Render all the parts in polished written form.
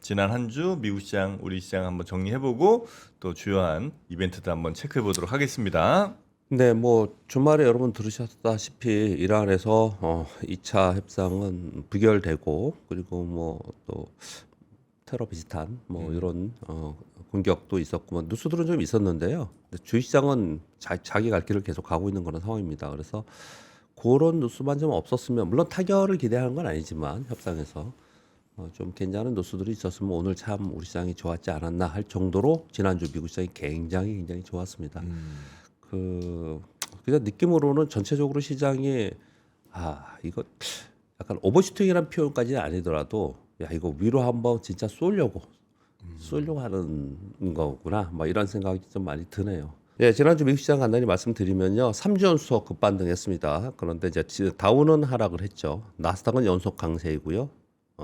지난 한 주 미국 시장, 우리 시장 한번 정리해보고 또 주요한 이벤트도 한번 체크해보도록 하겠습니다. 네, 뭐 주말에 여러분 들으셨다시피 이란에서 2차 협상은 부결되고 그리고 뭐 또 테러 비슷한 뭐 이런 공격도 있었고 뭐 뉴스들은 좀 있었는데요. 근데 주식시장은 자기 갈 길을 계속 가고 있는 그런 상황입니다. 그래서 그런 뉴스만 좀 없었으면 물론 타결을 기대하는 건 아니지만 협상에서 좀 괜찮은 뉴스들이 있었으면 오늘 참 우리 시장이 좋았지 않았나 할 정도로 지난주 미국 시장이 굉장히 좋았습니다. 그냥 느낌으로는 전체적으로 시장이 이거 약간 오버슈팅이라는 표현까지는 아니더라도 야 이거 위로 한번 진짜 쏘려고 하는 거구나 뭐 이런 생각이 좀 많이 드네요. 예, 지난주 미국 시장 간단히 말씀드리면요, 3주 연속 급반등했습니다. 그런데 이제 다우는 하락을 했죠. 나스닥은 연속 강세이고요.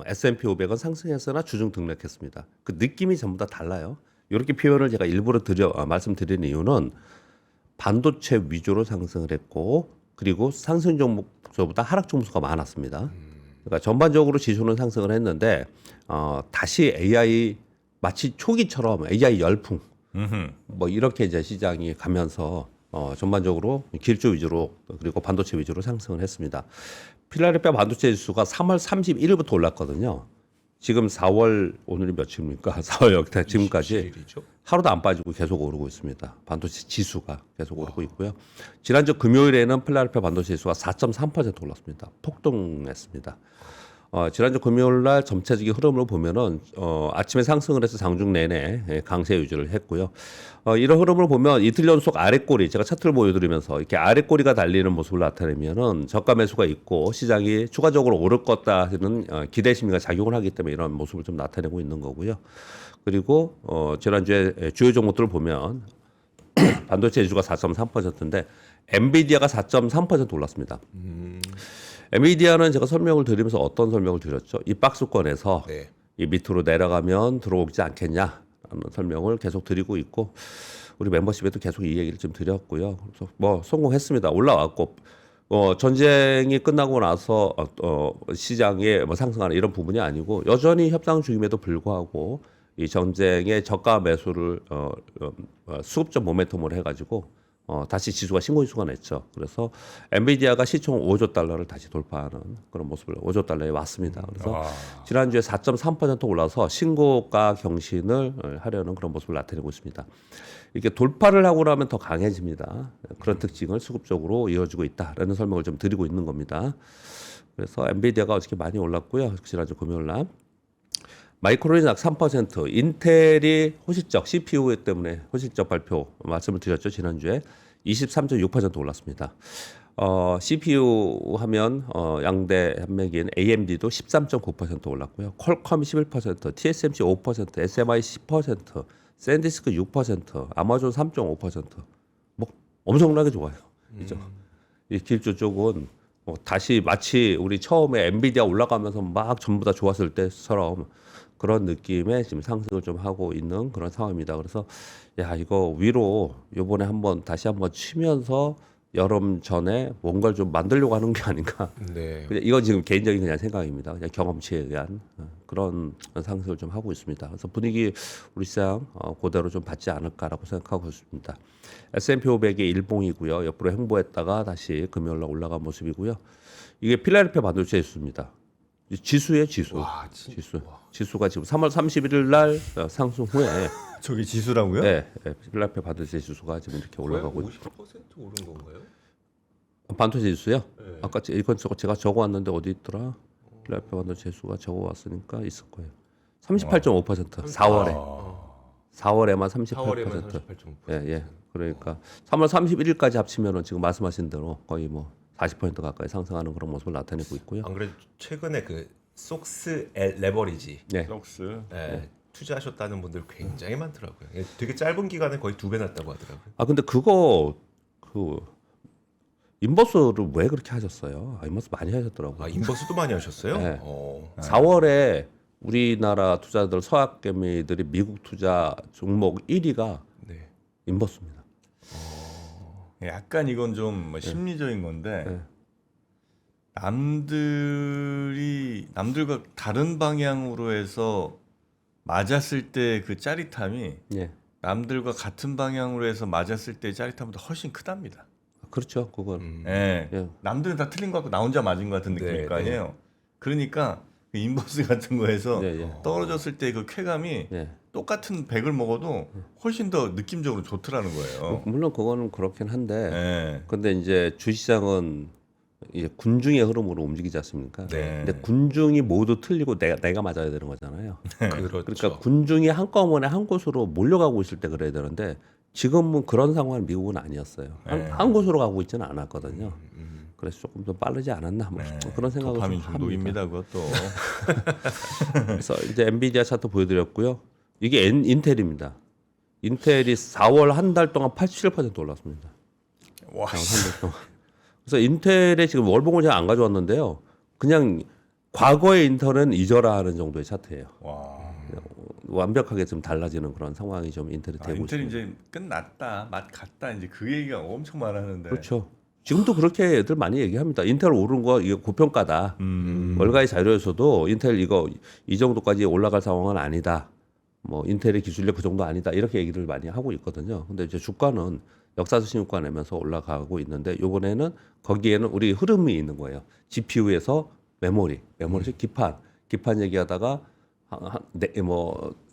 S&P 500은 상승했으나 주중 등락했습니다. 그 느낌이 전부 다 달라요. 이렇게 표현을 제가 일부러 말씀드리는 이유는 반도체 위주로 상승을 했고 그리고 상승 종목보다 하락 종목수가 많았습니다. 그러니까 전반적으로 지수는 상승을 했는데 다시 AI 마치 초기처럼 AI 열풍 뭐 이렇게 이제 시장이 가면서 전반적으로 길조 위주로 그리고 반도체 위주로 상승을 했습니다. 필라델피아 반도체 지수가 3월 31일부터 올랐거든요. 지금 4월 오늘이 며칠입니까? 4월 여기 지금까지 27일이죠? 하루도 안 빠지고 계속 오르고 있습니다. 반도체 지수가 계속 오르고 있고요. 지난주 금요일에는 필라델피아 반도체 지수가 4.3% 올랐습니다. 폭등했습니다. 지난주 금요일 날 전체적인 흐름을 보면은 아침에 상승을 해서 장중 내내 강세 유지를 했고요. 이런 흐름을 보면 이틀 연속 아랫꼬리 제가 차트를 보여드리면서 이렇게 아랫꼬리가 달리는 모습을 나타내면은 저가 매수가 있고 시장이 추가적으로 오를 것다는 기대 심리가 작용을 하기 때문에 이런 모습을 좀 나타내고 있는 거고요. 그리고 지난주에 주요 종목들을 보면 반도체 지수가 4.3%인데 엔비디아가 4.3% 올랐습니다. 엔비디아는 제가 설명을 드리면서 어떤 설명을 드렸죠? 이 박스권에서 네. 이 밑으로 내려가면 들어오지 않겠냐라는 설명을 계속 드리고 있고 우리 멤버십에도 계속 이 얘기를 좀 드렸고요. 그래서 뭐 성공했습니다. 올라왔고 전쟁이 끝나고 나서 시장에 뭐 상승하는 이런 부분이 아니고 여전히 협상 중임에도 불구하고 이 전쟁의 저가 매수를 수급적 모멘텀을 해가지고 다시 지수가 신고지수가 냈죠. 그래서 엔비디아가 시총 5조 달러를 다시 돌파하는 그런 모습을 5조 달러에 왔습니다. 그래서 지난주에 4.3% 올라서 신고가 경신을 하려는 그런 모습을 나타내고 있습니다. 이렇게 돌파를 하고 나면 더 강해집니다. 그런 특징을 수급적으로 이어지고 있다라는 설명을 좀 드리고 있는 겁니다. 그래서 엔비디아가 어저께 많이 올랐고요. 지난주 금요일 날. 마이크로리낙 3%, 인텔이 호실적 CPU 때문에 호실적 발표 말씀을 드렸죠. 지난주에 23.6% 올랐습니다. CPU 하면 양대 산맥인 AMD도 13.9% 올랐고요. 퀄컴 11%, TSMC 5%, SMI 10%, 샌디스크 6%, 아마존 3.5%. 뭐 엄청나게 좋아요. 그죠? 이 길조 쪽은 다시 마치 우리 처음에 엔비디아 올라가면서 막 전부 다 좋았을 때처럼 그런 느낌의 지금 상승을 좀 하고 있는 그런 상황입니다. 그래서 야 이거 위로 요번에 다시 한번 치면서 여름 전에 뭔가를 좀 만들려고 하는 게 아닌가. 네. 그냥 이건 지금 개인적인 그냥 생각입니다. 그냥 경험치에 의한 그런 상승을 좀 하고 있습니다. 그래서 분위기 우리 시장 그대로 좀 받지 않을까라고 생각하고 있습니다. S&P 500이 일봉이고요. 옆으로 횡보했다가 다시 금요일날 올라간 모습이고요. 이게 필라델피아 반도체 지수입니다. 지수예요, 지수. 와, 지수가 지금 3월 31일 날 상승 후에 저기 지수라고요? 네, 필라델피아 반도체 지수가 지금 이렇게 올라가고 50% 오른 건가요? 반도체 지수요? 네. 아까 이건 제가 적어 왔는데 어디 있더라? 필라델피아 반도체 지수가 적어 왔으니까 있을 거예요. 38.5% 4월에만 38%. 4월에만 38.5%. 예. 그러니까 3월 31일까지 합치면은 지금 말씀하신 대로 거의 뭐 40% 가까이 상승하는 그런 모습을 나타내고 있고요. 안 그래도 최근에 그 속스 레버리지 네. 럭스. 투자하셨다는 분들 굉장히 많더라고요. 되게 짧은 기간에 거의 2배 났다고 하더라고요. 근데 그거 인버스를 왜 그렇게 하셨어요? 인버스 많이 하셨더라고요. 인버스도 많이 하셨어요? 네. 4월에 4월에 우리나라 투자들 서학개미들이 미국 투자 종목 1위가 네. 인버스입니다. 약간 이건 좀 심리적인 건데 네. 남들과 다른 방향으로 해서 맞았을 때 그 짜릿함이 예. 남들과 같은 방향으로 해서 맞았을 때 짜릿함보다 훨씬 크답니다. 그렇죠. 그건. 예. 예. 남들은 다 틀린 것 같고 나 혼자 맞은 것 같은 느낌일 네, 거 아니에요. 그러니까 그 인버스 같은 거에서 예, 예. 떨어졌을 때 그 쾌감이 예. 똑같은 100을 먹어도 훨씬 더 느낌적으로 좋더라는 거예요. 물론 그거는 그렇긴 한데 예. 근데 이제 주시장은 이제 군중의 흐름으로 움직이지 않습니까? 네. 근데 군중이 모두 틀리고 내가 맞아야 되는 거잖아요. 그렇죠. 그러니까 군중이 한꺼번에 한 곳으로 몰려가고 있을 때 그래야 되는데 지금은 그런 상황은 미국은 아니었어요. 한 곳으로 가고 있지는 않았거든요. 그래서 조금 더 빠르지 않았나 뭐 그런 생각을 좀 도파민 합니다. 중독입니다. 그것도. 그래서 이제 엔비디아 차트 보여드렸고요. 이게 인텔입니다. 인텔이 4월 한 달 동안 87% 올랐습니다. 와. 한 달 동안. 그래서 인텔의 지금 월봉을 제가 안 가져왔는데요. 그냥 과거의 인텔은 잊어라 하는 정도의 차트예요. 와. 완벽하게 좀 달라지는 그런 상황이 좀 인텔이 되고 인텔이 있습니다. 이제 끝났다, 맛 갔다 이제 그 얘기가 엄청 많았는데. 그렇죠. 지금도 그렇게 애들 많이 얘기합니다. 인텔 오른 거 이게 고평가다. 월가의 자료에서도 인텔 이거 이 정도까지 올라갈 상황은 아니다. 뭐 인텔의 기술력 그 정도 아니다. 이렇게 얘기를 많이 하고 있거든요. 근데 이제 주가는 역사적 신고가 내면서 올라가고 있는데 이번에는 거기에는 우리 흐름이 있는 거예요. GPU에서 메모리 기판 얘기하다가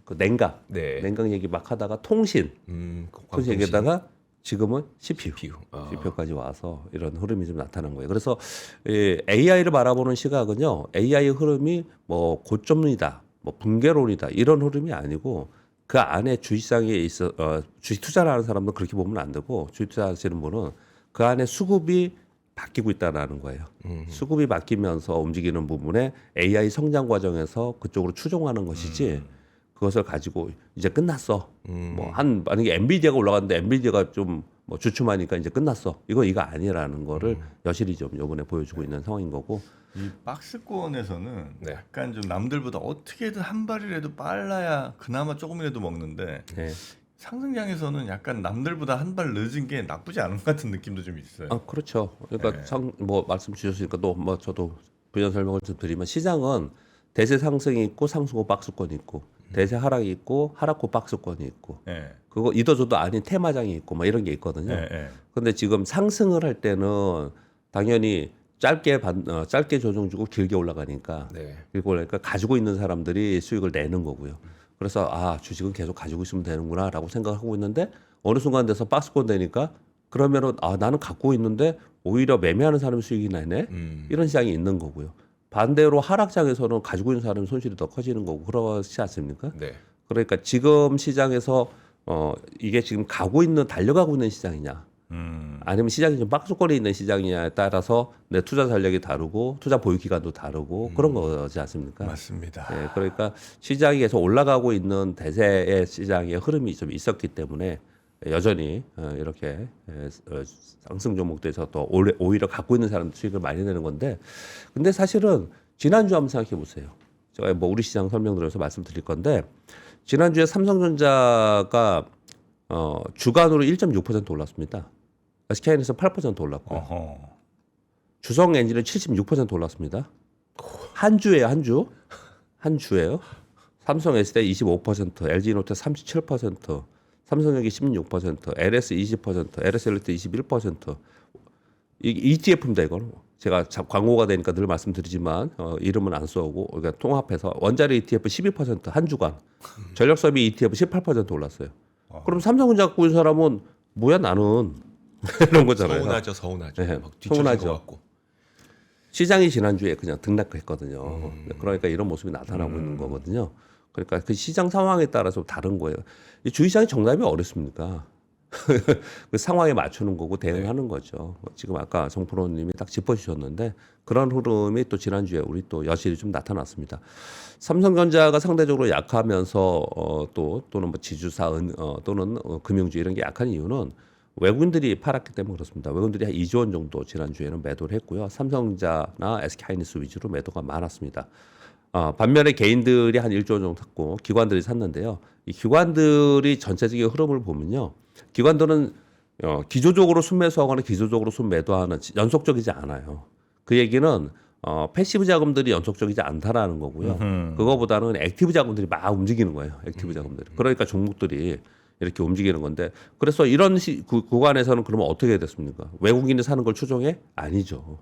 그 냉각 네. 얘기 막 하다가 통신 얘기하다가 지금은 CPU. CPU까지 와서 이런 흐름이 좀 나타난 거예요. 그래서 AI를 바라보는 시각은요, AI의 흐름이 뭐 고점이다, 뭐 붕괴론이다 이런 흐름이 아니고 그 안에 주식시장에 있어 주식 투자를 하는 사람도 그렇게 보면 안 되고 주식 투자하시는 분은 그 안에 수급이 바뀌고 있다라는 거예요. 수급이 바뀌면서 움직이는 부분에 AI 성장 과정에서 그쪽으로 추종하는 것이지. 그것을 가지고 이제 끝났어. 만약에 엔비디아가 올라갔는데 엔비디아가 좀 뭐 주춤하니까 이제 끝났어. 이거 아니라는 거를 여실히 좀 이번에 보여주고 있는 상황인 거고. 이 박스권에서는 네. 약간 좀 남들보다 어떻게든 한 발이라도 빨라야 그나마 조금이라도 먹는데 네. 상승장에서는 약간 남들보다 한 발 늦은 게 나쁘지 않은 것 같은 느낌도 좀 있어요. 아 그렇죠. 그러니까 뭐 말씀 주셨으니까 또 뭐 저도 부연 설명을 좀 드리면 시장은 대세 상승이 있고 상승 후 박스권이 있고 대세 하락이 있고 하락 후 박스권이 있고 예. 그거 이도저도 아닌 테마장이 있고 뭐 이런 게 있거든요. 예, 예. 근데 지금 상승을 할 때는 당연히 짧게 조정 주고 길게 올라가니까 네. 길게 올라가니까 가지고 있는 사람들이 수익을 내는 거고요. 그래서 주식은 계속 가지고 있으면 되는구나라고 생각하고 있는데 어느 순간 돼서 박스권 되니까 그러면은 나는 갖고 있는데 오히려 매매하는 사람이 수익이 나네 이런 시장이 있는 거고요. 반대로 하락장에서는 가지고 있는 사람의 손실이 더 커지는 거고 그렇지 않습니까? 네. 그러니까 지금 시장에서 이게 지금 달려가고 있는 시장이냐 아니면 시장이 좀 박스권에 있는 시장이냐에 따라서 내 투자 전략이 다르고 투자 보유 기간도 다르고 그런 거지 않습니까? 맞습니다. 네, 그러니까 시장이 계속 올라가고 있는 대세의 시장의 흐름이 좀 있었기 때문에 여전히 이렇게 상승 종목들에서 또 오히려 갖고 있는 사람들 수익을 많이 내는 건데 근데 사실은 지난주 한번 생각해 보세요. 제가 뭐 우리 시장 설명드려서 말씀드릴 건데 지난주에 삼성전자가 주간으로 1.6% 올랐습니다. SK하이닉스 8% 올랐고 어허. 주성엔진은 76% 올랐습니다. 한 주예요, 한 주예요. 삼성 SDI 25%, LG노트 37%, 삼성전기 16%, LS 20%, LSLT 21%. 이게 ETF입니다, 이거는. 제가 광고가 되니까 늘 말씀드리지만 이름은 안 써오고 그러니까 통합해서 원자력 ETF 12% 한 주간, 전력 소비 ETF 18% 올랐어요. 그럼 삼성전자 갖고 있는 사람은 뭐야 나는 이런 거잖아요. 서운하죠. 네, 막 뒤처진 서운하죠. 것 같고. 시장이 지난주에 그냥 등락했거든요. 그러니까 이런 모습이 나타나고 있는 거거든요. 그러니까 그 시장 상황에 따라서 다른 거예요. 이 주식시장이 정답이 어렵습니까? 그 상황에 맞추는 거고 대응하는 거죠. 지금 아까 정프로님이 딱 짚어주셨는데 그런 흐름이 또 지난주에 우리 또 여실히 좀 나타났습니다. 삼성전자가 상대적으로 약하면서 또는 뭐 지주사 또는 금융주 이런 게 약한 이유는 외국인들이 팔았기 때문에 그렇습니다. 외국인들이 한 2조 원 정도 지난주에는 매도를 했고요. 삼성전자나 SK하이닉스 위주로 매도가 많았습니다. 반면에 개인들이 한 1조 원 정도 샀고 기관들이 샀는데요. 이 기관들이 전체적인 흐름을 보면요. 기관들은 기조적으로 순매수하거나 기조적으로 순매도하는 연속적이지 않아요. 그 얘기는 패시브 자금들이 연속적이지 않다라는 거고요. 그거보다는 액티브 자금들이 막 움직이는 거예요. 액티브 자금들이. 그러니까 종목들이 이렇게 움직이는 건데 그래서 이런 구간에서는 그러면 어떻게 됐습니까? 외국인이 사는 걸 추종해? 아니죠.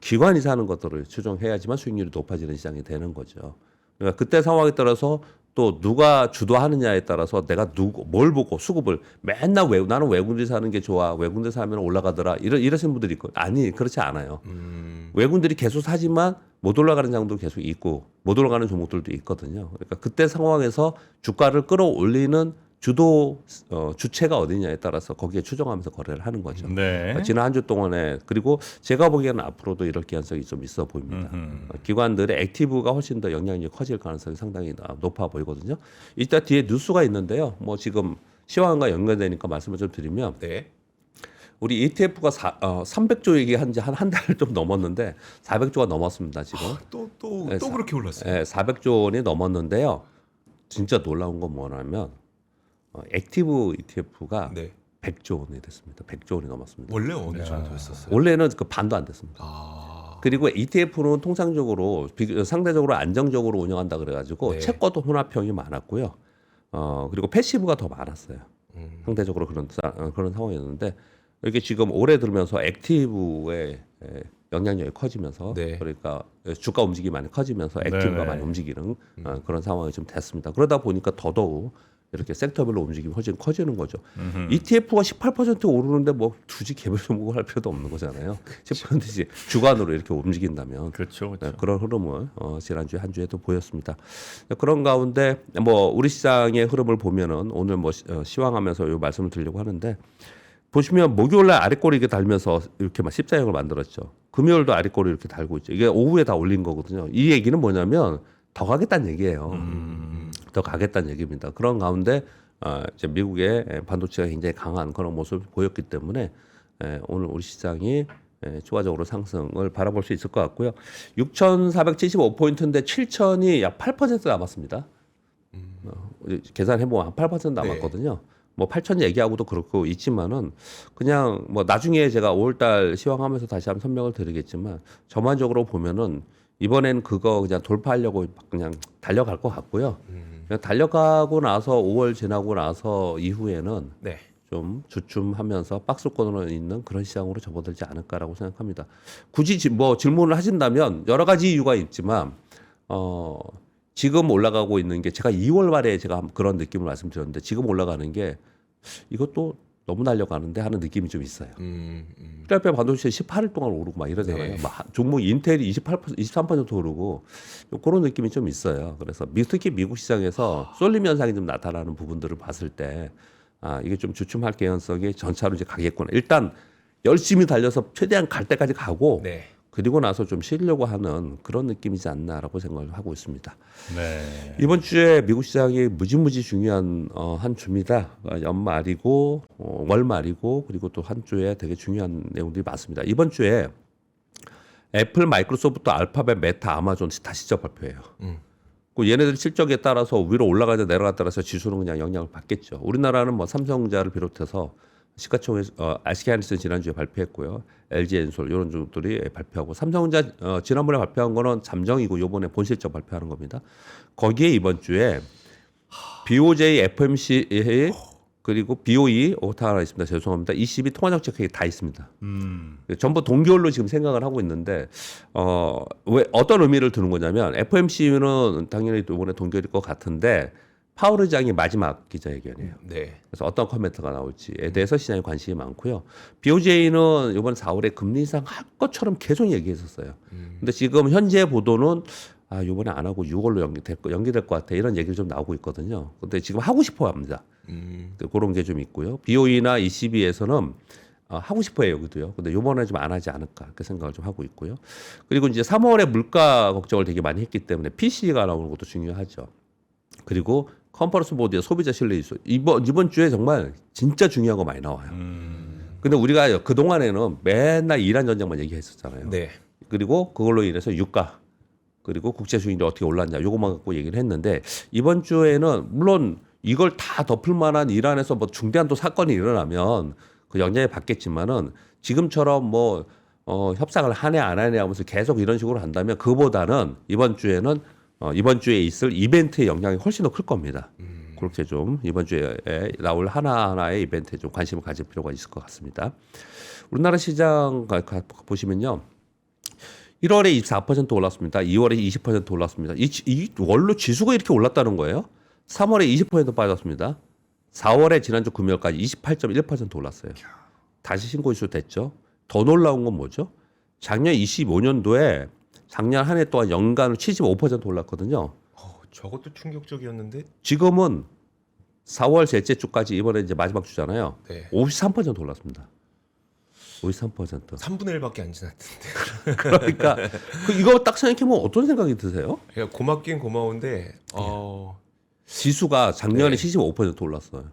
기관이 사는 것들을 추종해야지만 수익률이 높아지는 시장이 되는 거죠. 그러니까 그때 상황에 따라서 또 누가 주도하느냐에 따라서 내가 뭘 보고 수급을 맨날 나는 외국인들이 사는 게 좋아. 외국인들 사면 올라가더라. 이러신 분들이 있고 아니 그렇지 않아요. 외국인들이 계속 사지만 못 올라가는 장도 계속 있고 못 올라가는 종목들도 있거든요. 그러니까 그때 상황에서 주가를 끌어올리는 주체가 어디냐에 따라서 거기에 추정하면서 거래를 하는 거죠. 네. 그러니까 지난 한 주 동안에 그리고 제가 보기에는 앞으로도 이럴 가능성이 좀 있어 보입니다. 기관들의 액티브가 훨씬 더 영향력이 커질 가능성이 상당히 높아 보이거든요. 이따 뒤에 뉴스가 있는데요. 뭐 지금 시황과 연관되니까 말씀을 좀 드리면 네. 우리 ETF가 300조 얘기한 지 한 달 좀 넘었는데 400조가 넘었습니다 지금. 또 네, 그렇게 올랐어요. 네, 400조 원이 넘었는데요. 진짜 놀라운 건 뭐냐면 액티브 ETF가 네. 100조 원이 됐습니다. 100조 원이 넘었습니다. 원래 어느 정도였었어요? 원래는 그 반도 안 됐습니다. 아. 그리고 ETF는 통상적으로 상대적으로 안정적으로 운영한다 그래가지고 네. 채권도 혼합형이 많았고요. 그리고 패시브가 더 많았어요. 상대적으로 그런 상황이었는데 이게 지금 올해 들면서 액티브의 영향력이 커지면서 네. 그러니까 주가 움직임이 많이 커지면서 액티브가 네네. 많이 움직이는 그런 상황이 좀 됐습니다. 그러다 보니까 더더욱 이렇게 섹터별로 움직임이 훨씬 커지는 거죠. ETF가 18% 오르는데 뭐 굳이 개별 종목을 할 필요도 없는 거잖아요. 10%씩 주관으로 이렇게 움직인다면 그렇죠. 네, 그런 흐름을 지난주에 한 주에도 보였습니다. 그런 가운데 뭐 우리 시장의 흐름을 보면은 오늘 뭐 시황하면서 요 말씀을 드리려고 하는데 보시면 목요일날 아래꼬리 이렇게 달면서 이렇게 막 십자형을 만들었죠. 금요일도 아래꼬리 이렇게 달고 있죠. 이게 오후에 다 올린 거거든요. 이 얘기는 뭐냐면 더 가겠다는 얘기예요. 더 가겠다는 얘기입니다. 그런 가운데 이제 미국의 반도체가 굉장히 강한 그런 모습을 보였기 때문에 오늘 우리 시장이 추가적으로 상승을 바라볼 수 있을 것 같고요. 6,475포인트인데 7,000이 약 8% 남았습니다. 계산해보면 한 8% 남았거든요. 뭐 8천 얘기하고도 그렇고 있지만은 그냥 뭐 나중에 제가 5월달 시황하면서 다시 한번 설명을 드리겠지만 전반적으로 보면은 이번엔 그거 그냥 돌파하려고 그냥 달려갈 것 같고요. 그냥 달려가고 나서 5월 지나고 나서 이후에는 네. 좀 주춤하면서 박스권으로 있는 그런 시장으로 접어들지 않을까라고 생각합니다. 굳이 뭐 질문을 하신다면 여러 가지 이유가 있지만 지금 올라가고 있는 게 제가 2월 말에 제가 그런 느낌을 말씀드렸는데 지금 올라가는 게 이것도 너무 날려가는데 하는 느낌이 좀 있어요. 필라델피아 반도체 18일 동안 오르고 막 이러잖아요. 네. 막 종목 인텔이 28%, 23% 오르고 그런 느낌이 좀 있어요. 그래서 특히 미국 시장에서 쏠림 현상이 좀 나타나는 부분들을 봤을 때 이게 좀 주춤할 개연성이 전차로 이제 가겠구나. 일단 열심히 달려서 최대한 갈 때까지 가고 네. 그리고 나서 좀 쉬려고 하는 그런 느낌이지 않나라고 생각을 하고 있습니다. 네. 이번 주에 미국 시장이 무지무지 중요한 한 주입니다. 연말이고 월말이고 그리고 또 한 주에 되게 중요한 내용들이 많습니다. 이번 주에 애플, 마이크로소프트, 알파벳, 메타, 아마존 다 실적 발표해요. 그 얘네들 실적에 따라서 위로 올라가다 내려가다 따라서 지수는 그냥 영향을 받겠죠. 우리나라는 뭐 삼성전자를 비롯해서 시가총액 SK하이닉스는 지난주에 발표했고요. LG엔솔 이런 종들이 발표하고 삼성전자 지난번에 발표한 거는 잠정이고 이번에 본실적 발표하는 겁니다. 거기에 이번 주에 BOJ, FMC 그리고 BOE 다 하나 있습니다. 죄송합니다. ECB 통화정책회의 다 있습니다. 전부 동기열로 지금 생각을 하고 있는데 왜 어떤 의미를 두는 거냐면 FMC는 당연히 이번에 동기열일 것 같은데 파월 의장이 마지막 기자회견이에요. 네. 그래서 어떤 코멘트가 나올지에 대해서 시장에 관심이 많고요. BOJ는 이번 4월에 금리 인상 할 것처럼 계속 얘기했었어요. 근데 지금 현재 보도는 이번에 안 하고 6월로 연기될 것 같아 이런 얘기를 좀 나오고 있거든요. 근데 지금 하고 싶어 합니다. 그런 게 좀 있고요. BOE나 ECB에서는 하고 싶어요 여기도요. 근데 이번에 좀 안 하지 않을까 그렇게 생각을 좀 하고 있고요. 그리고 이제 3월에 물가 걱정을 되게 많이 했기 때문에 PC가 나오는 것도 중요하죠. 그리고 컨퍼런스 보드의 소비자 신뢰 지수 이번 주에 정말 진짜 중요한 거 많이 나와요. 근데 우리가 그 동안에는 맨날 이란 전쟁만 얘기했었잖아요. 네. 그리고 그걸로 인해서 유가 그리고 국제 수익률이 어떻게 올랐냐 요것만 갖고 얘기를 했는데 이번 주에는 물론 이걸 다 덮을 만한 이란에서 뭐 중대한 또 사건이 일어나면 그 영향을 받겠지만은 지금처럼 뭐 협상을 하냐 안 하냐 하면서 계속 이런 식으로 한다면 그보다는 이번 주에 있을 이벤트의 영향이 훨씬 더 클 겁니다. 그렇게 좀 이번 주에 나올 하나하나의 이벤트에 좀 관심을 가질 필요가 있을 것 같습니다. 우리나라 시장 보시면요. 1월에 24% 올랐습니다. 2월에 20% 올랐습니다. 이 원로 지수가 이렇게 올랐다는 거예요. 3월에 20% 빠졌습니다. 4월에 지난주 금요일까지 28.1% 올랐어요. 다시 신고 지수 됐죠. 더 놀라운 건 뭐죠? 작년 25년도에 작년 한 해 동안 연간으로 75% 올랐거든요. 저것도 충격적이었는데. 지금은 4월 셋째 주까지 이번에 이제 마지막 주잖아요. 네. 53% 올랐습니다. 53%. 3분의 1밖에 안 지났던데. 그러니까 이거 딱 생각해보면 어떤 생각이 드세요? 그러니까 고맙긴 고마운데 지수가 작년에 네. 75% 올랐어요.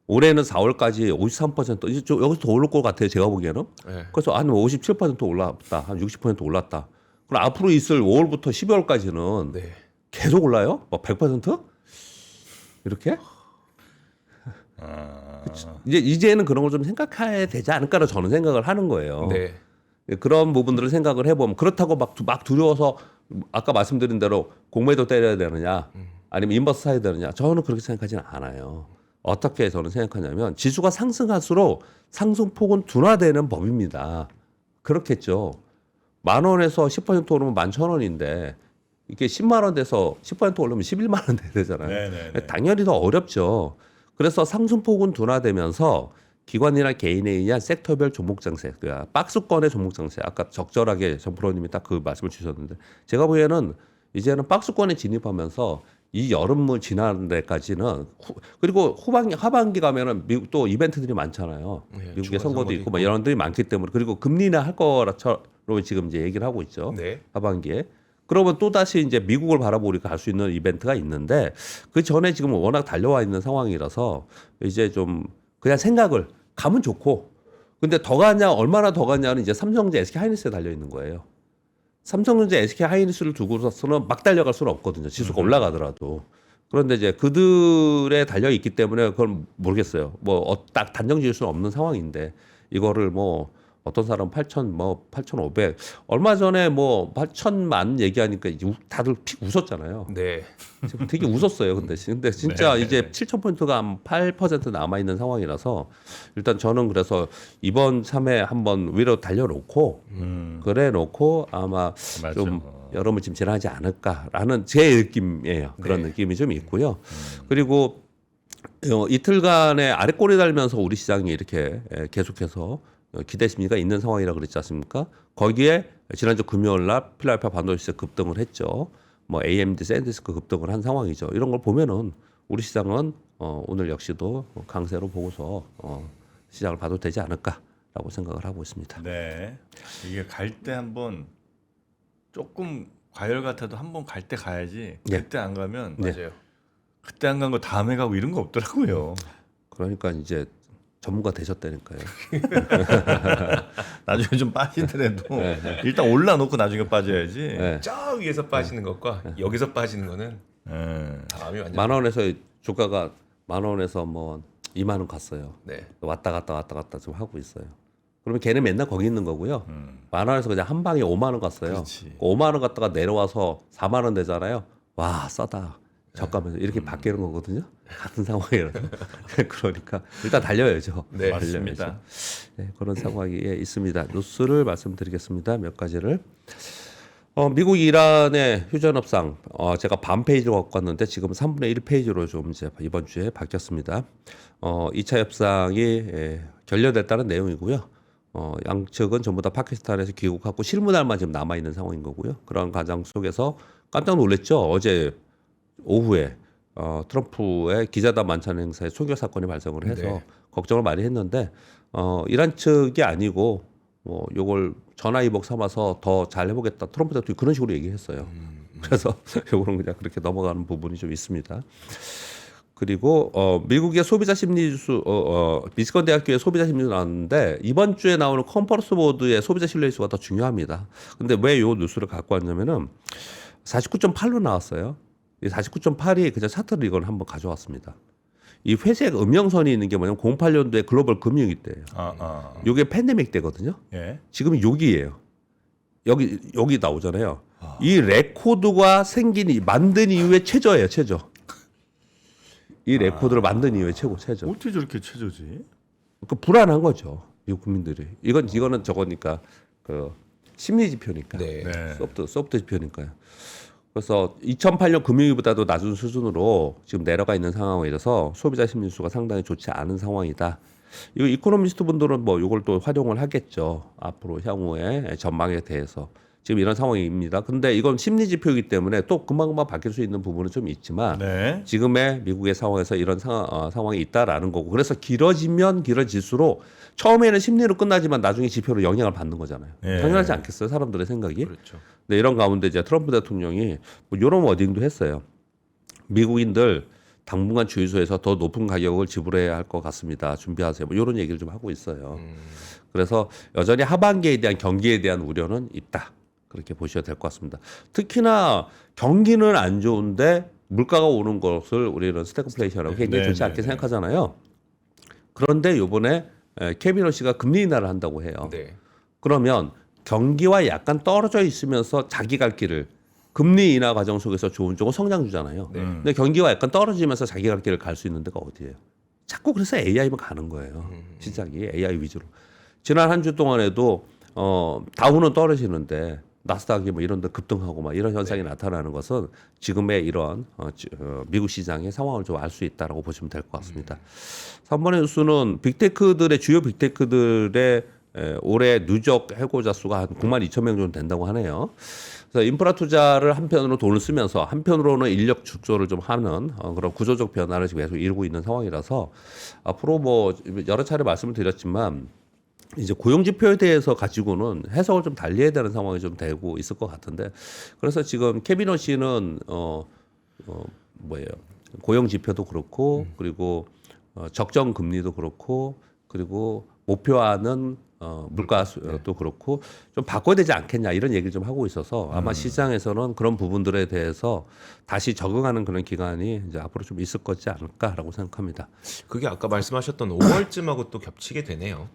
올해는 4월까지 53% 이제 좀 여기서 더 오를 것 같아요. 제가 보기에는. 네. 그래서 한 57% 올랐다. 한 60% 올랐다. 그럼 앞으로 있을 5월부터 12월까지는 네. 계속 올라요? 뭐 100%? 이렇게? 이제는 그런 걸 좀 생각해야 되지 않을까라고 저는 생각을 하는 거예요. 네. 그런 부분들을 생각을 해보면 그렇다고 막 두려워서 아까 말씀드린 대로 공매도 때려야 되느냐 아니면 인버스 사야 되느냐 저는 그렇게 생각하지는 않아요. 어떻게 저는 생각하냐면 지수가 상승할수록 상승폭은 둔화되는 법입니다. 그렇겠죠. 10,000원에서 10% 오르면 11,000원인데 이게 10만 원 돼서 10% 오르면 11만 원 돼야 되잖아요. 네네네. 당연히 더 어렵죠. 그래서 상승폭은 둔화되면서 기관이나 개인에 의한 섹터별 종목 장세, 그러니까 박스권의 종목 장세. 아까 적절하게 정 프로님이 딱 그 말씀을 주셨는데 제가 보기에는 이제는 박스권에 진입하면서 이 여름을 지나는 데까지는 그리고 하반기 가면은 미국 또 이벤트들이 많잖아요. 네, 미국의 중간 선거도 선거도 있고 막 이런 들이 많기 때문에 그리고 금리나 할 거라처럼 지금 이제 얘기를 하고 있죠. 네. 하반기에. 그러면 또 다시 이제 미국을 바라보고 우리가 갈 수 있는 이벤트가 있는데 그 전에 지금 워낙 달려와 있는 상황이라서 이제 좀 그냥 생각을 가면 좋고 근데 더 가냐 얼마나 더 가냐는 이제 삼성전자 SK 하이닉스에 달려 있는 거예요. 삼성전자 SK 하이닉스를 두고서는 막 달려갈 수는 없거든요. 지수가 올라가더라도. 그런데 이제 그들에 달려 있기 때문에 그걸 모르겠어요. 뭐 딱 단정 지을 수는 없는 상황인데 이거를 뭐 어떤 사람 8,500 얼마 전에 뭐 8,000만 얘기하니까 다들 픽 웃었잖아요. 네. 지금 되게 웃었어요. 근데 진짜 이제 7,000포인트가 한 8% 남아 있는 상황이라서 일단 저는 그래서 이번 3회 한번 위로 달려놓고 그래 놓고 아마 맞아. 좀 여름을 지금 지나지 않을까라는 제 느낌이에요. 그런 네. 느낌이 좀 있고요. 그리고 이틀간의 아래 꼬리 달면서 우리 시장이 이렇게 계속해서 기대 심리가 있는 상황이라 그랬지 않습니까? 거기에 지난주 금요일 날 필라델피아 반도체 급등을 했죠. 뭐 AMD, 샌디스크 급등을 한 상황이죠. 이런 걸 보면은 우리 시장은 오늘 역시도 강세로 보고서 시장을 봐도 되지 않을까라고 생각을 하고 있습니다. 네. 이게 갈 때 한번 조금 과열 같아도 한번 갈 때 가야지. 네. 그때 안 가면 네. 맞아요. 그때 안 간 거 다음에 가고 이런 거 없더라고요. 그러니까 이제 전문가 되셨다니까요. 나중에 좀 빠지더라도 네, 일단 올라놓고 나중에 빠져야지. 네. 저 위에서 빠지는 것과 여기서 빠지는 거는 네. 다음이 완전. 10,000원에서 주가가 10,000원에서 뭐 20,000원 갔어요. 네. 왔다 갔다 좀 하고 있어요. 그러면 걔는 맨날 거기 있는 거고요. 10,000원에서 그냥 한 방에 50,000원 갔어요. 그렇지. 50,000원 갔다가 내려와서 40,000원 되잖아요. 와 싸다. 저가면서 이렇게 바뀌는 거거든요. 같은 상황이라서. 그러니까 일단 달려야죠. 네, 맞습니다. 네, 그런 상황이 있습니다. 뉴스를 말씀드리겠습니다. 몇 가지를. 미국 이란의 휴전 협상 제가 반 페이지로 갖고 왔는데 지금 3분의 1페이지로 좀 이제 이번 주에 바뀌었습니다. 2차 협상이 결렬됐다는 내용이고요. 양측은 전부 다 파키스탄에서 귀국하고 실무날만 지금 남아 있는 상황인 거고요. 그런 과정 속에서 깜짝 놀랐죠. 어제 오후에 트럼프의 기자단 만찬 행사에 총격 사건이 발생을 해서 네. 걱정을 많이 했는데 이란 측이 아니고 요걸 전화위복 삼아서 더 잘 해보겠다. 트럼프 대통령이 그런 식으로 얘기했어요. 그래서 요거는 그냥 그렇게 넘어가는 부분이 좀 있습니다. 그리고 미국의 소비자 심리 지수 미시건 대학교의 소비자 심리 지수 나왔는데 이번 주에 나오는 컨퍼런스 보드의 소비자 신뢰 지수가 더 중요합니다. 근데 왜 요 뉴스를 갖고 왔냐면은 49.8로 나왔어요. 이 49.8이 그냥 차트를 이걸 한번 가져왔습니다. 이 회색 음영선이 있는 게 뭐냐면 08년도에 글로벌 금융위 때예요. 요게 팬데믹 때거든요. 예. 지금 여기예요. 여기 나오잖아요. 이 레코드가 만든 이후에 최저예요, 최저. 이 레코드를 만든 이후에 최저. 어떻게 저렇게 최저지? 그 불안한 거죠. 미국 국민들이. 이거는 저거니까 그 심리 지표니까. 네. 네. 소프트 지표니까요. 그래서 2008년 금융위보다도 낮은 수준으로 지금 내려가 있는 상황이라서 소비자 심리수가 상당히 좋지 않은 상황이다. 이거 이코노미스트 분들은 뭐 이걸 또 활용을 하겠죠. 앞으로 향후의 전망에 대해서. 지금 이런 상황입니다. 근데 이건 심리 지표이기 때문에 또 금방금방 바뀔 수 있는 부분은 좀 있지만 네. 지금의 미국의 상황에서 이런 상황이 있다라는 거고 그래서 길어지면 길어질수록 처음에는 심리로 끝나지만 나중에 지표로 영향을 받는 거잖아요. 예. 당연하지 않겠어요? 사람들의 생각이. 그렇죠. 네, 이런 가운데 이제 트럼프 대통령이 뭐 이런 워딩도 했어요. 미국인들 당분간 주유소에서 더 높은 가격을 지불해야 할 것 같습니다. 준비하세요. 뭐 이런 얘기를 좀 하고 있어요. 그래서 여전히 하반기에 대한 경기에 대한 우려는 있다. 그렇게 보셔야 될 것 같습니다. 특히나 경기는 안 좋은데 물가가 오는 것을 우리는 스태그플레이션이라고 굉장히 좋지 않게 생각하잖아요. 그런데 이번에 케빈 허시가 금리 인하를 한다고 해요. 네. 그러면 경기와 약간 떨어져 있으면서 자기 갈 길을 금리 인하 과정 속에서 좋은 쪽은 성장주잖아요. 네. 근데 경기가 약간 떨어지면서 자기 갈 길을 갈 수 있는 데가 어디예요? 자꾸 그래서 AI만 가는 거예요. 시작이 AI 위주로. 지난 한 주 동안에도 다우는 떨어지는데 나스닥이 뭐 이런 데 급등하고 막 이런 현상이 나타나는 것은 지금의 이런 미국 시장의 상황을 좀 알 수 있다라고 보시면 될 것 같습니다. 3번의 뉴스는 주요 빅테크들의 올해 누적 해고자 수가 한 9만 2천 명 정도 된다고 하네요. 그래서 인프라 투자를 한편으로 돈을 쓰면서 한편으로는 인력 축소를 좀 하는 그런 구조적 변화를 지금 계속 이루고 있는 상황이라서 앞으로 뭐 여러 차례 말씀을 드렸지만 이제 고용 지표에 대해서 가지고는 해석을 좀 달리해야 되는 상황이 좀 되고 있을 것 같은데 그래서 지금 케빈 허시는 고용 지표도 그렇고 그리고 적정 금리도 그렇고 그리고 목표하는 물가도 그렇고 좀 바꿔야 되지 않겠냐 이런 얘기를 좀 하고 있어서 아마 시장에서는 그런 부분들에 대해서 다시 적응하는 그런 기간이 이제 앞으로 좀 있을 거지 않을까라고 생각합니다. 그게 아까 말씀하셨던 5월쯤하고 또 겹치게 되네요.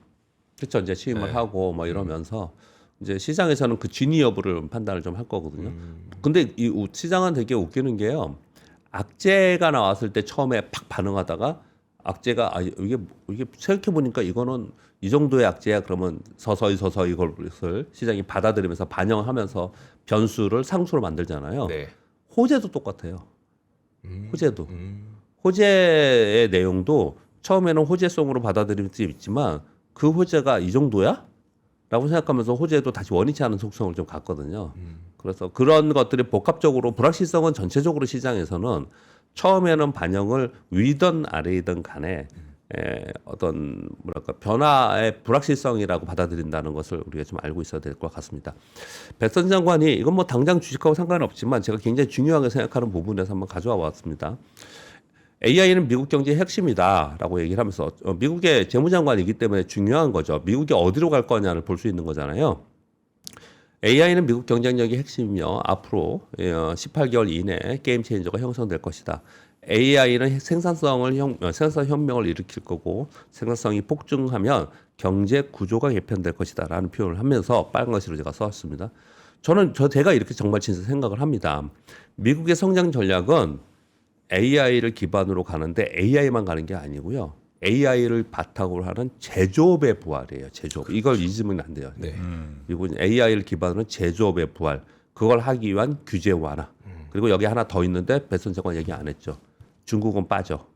그렇죠. 이제 취임을 네. 하고 뭐 이러면서 이제 시장에서는 그 진위 여부를 판단을 좀 할 거거든요. 근데 이 시장은 되게 웃기는 게요. 악재가 나왔을 때 처음에 팍 반응하다가 악재가 이게 생각해 보니까 이거는 이 정도의 악재야 그러면 서서히 이걸 시장이 받아들이면서 반영하면서 변수를 상수로 만들잖아요. 네. 호재도 똑같아요. 호재도. 호재의 내용도 처음에는 호재성으로 받아들일 수 있지만 그 호재가 이 정도야? 라고 생각하면서 호재도 다시 원위치 않은 속성을 좀 갖거든요. 그래서 그런 것들이 복합적으로 불확실성은 전체적으로 시장에서는 처음에는 반영을 위든 아래이든 간에 어떤 변화의 불확실성이라고 받아들인다는 것을 우리가 좀 알고 있어야 될 것 같습니다. 백선 장관이 이건 뭐 당장 주식하고 상관없지만 제가 굉장히 중요하게 생각하는 부분에서 한번 가져와 왔습니다. AI는 미국 경제의 핵심이다라고 얘기를 하면서 미국의 재무장관이기 때문에 중요한 거죠. 미국이 어디로 갈 거냐를 볼 수 있는 거잖아요. AI는 미국 경쟁력의 핵심이며 앞으로 18개월 이내에 게임 체인저가 형성될 것이다. AI는 생산성 혁명을 일으킬 거고 생산성이 폭증하면 경제 구조가 개편될 것이다라는 표현을 하면서 빨간 글씨로 제가 썼습니다. 제가 이렇게 정말 진짜 생각을 합니다. 미국의 성장 전략은 AI를 기반으로 가는데 AI만 가는 게 아니고요. AI를 바탕으로 하는 제조업의 부활이에요. 제조업. 이걸 잊으면 안 돼요. 네. 미국은 AI를 기반으로 하는 제조업의 부활. 그걸 하기 위한 규제 완화. 그리고 여기 하나 더 있는데 배선 장관 얘기 안 했죠. 중국은 빠져.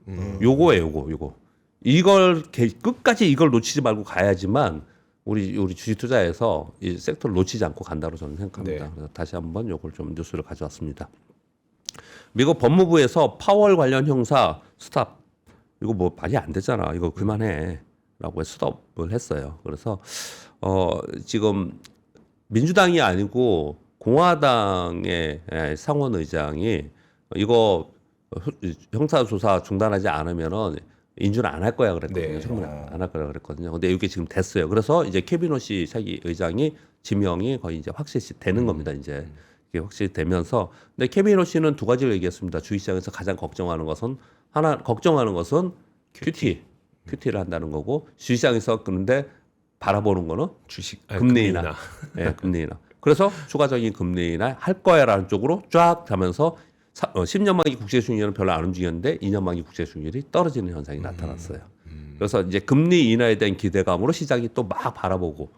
요거예요, 요거. 이걸 끝까지 이걸 놓치지 말고 가야지만 우리 주식 투자에서 이 섹터를 놓치지 않고 간다고 저는 생각합니다. 네. 그래서 다시 한번 요걸 좀 뉴스를 가져왔습니다. 미국 법무부에서 파월 관련 형사 스탑. 이거 뭐 말이 안 되잖아. 이거 그만해라고 스톱을 했어요. 그래서 지금 민주당이 아니고 공화당의 상원 의장이 이거 형사 조사 중단하지 않으면은 인준을 안 할 거야 그랬거든요. 네. 처음에 안 할 거라 그랬거든요. 근데 이게 지금 됐어요. 그래서 이제 케빈 허시 차기 의장이 지명이 거의 이제 확실시 되는 겁니다. 이제 이게 확실히 되면서 근데 케빈 허시는 두 가지를 얘기했습니다. 주식시장에서 가장 걱정하는 것은 QT를 한다는 거고 시장에서 그런데 바라보는 거는 주식 금리 인하. 예, 금리 인하. 그래서 추가적인 금리 인하 할 거야라는 쪽으로 쫙 가면서 10년 만기 국채 수익률은 별로 안 움직였는데 2년 만기 국채 수익률이 떨어지는 현상이 나타났어요. 그래서 이제 금리 인하에 대한 기대감으로 시장이 또 막 바라보고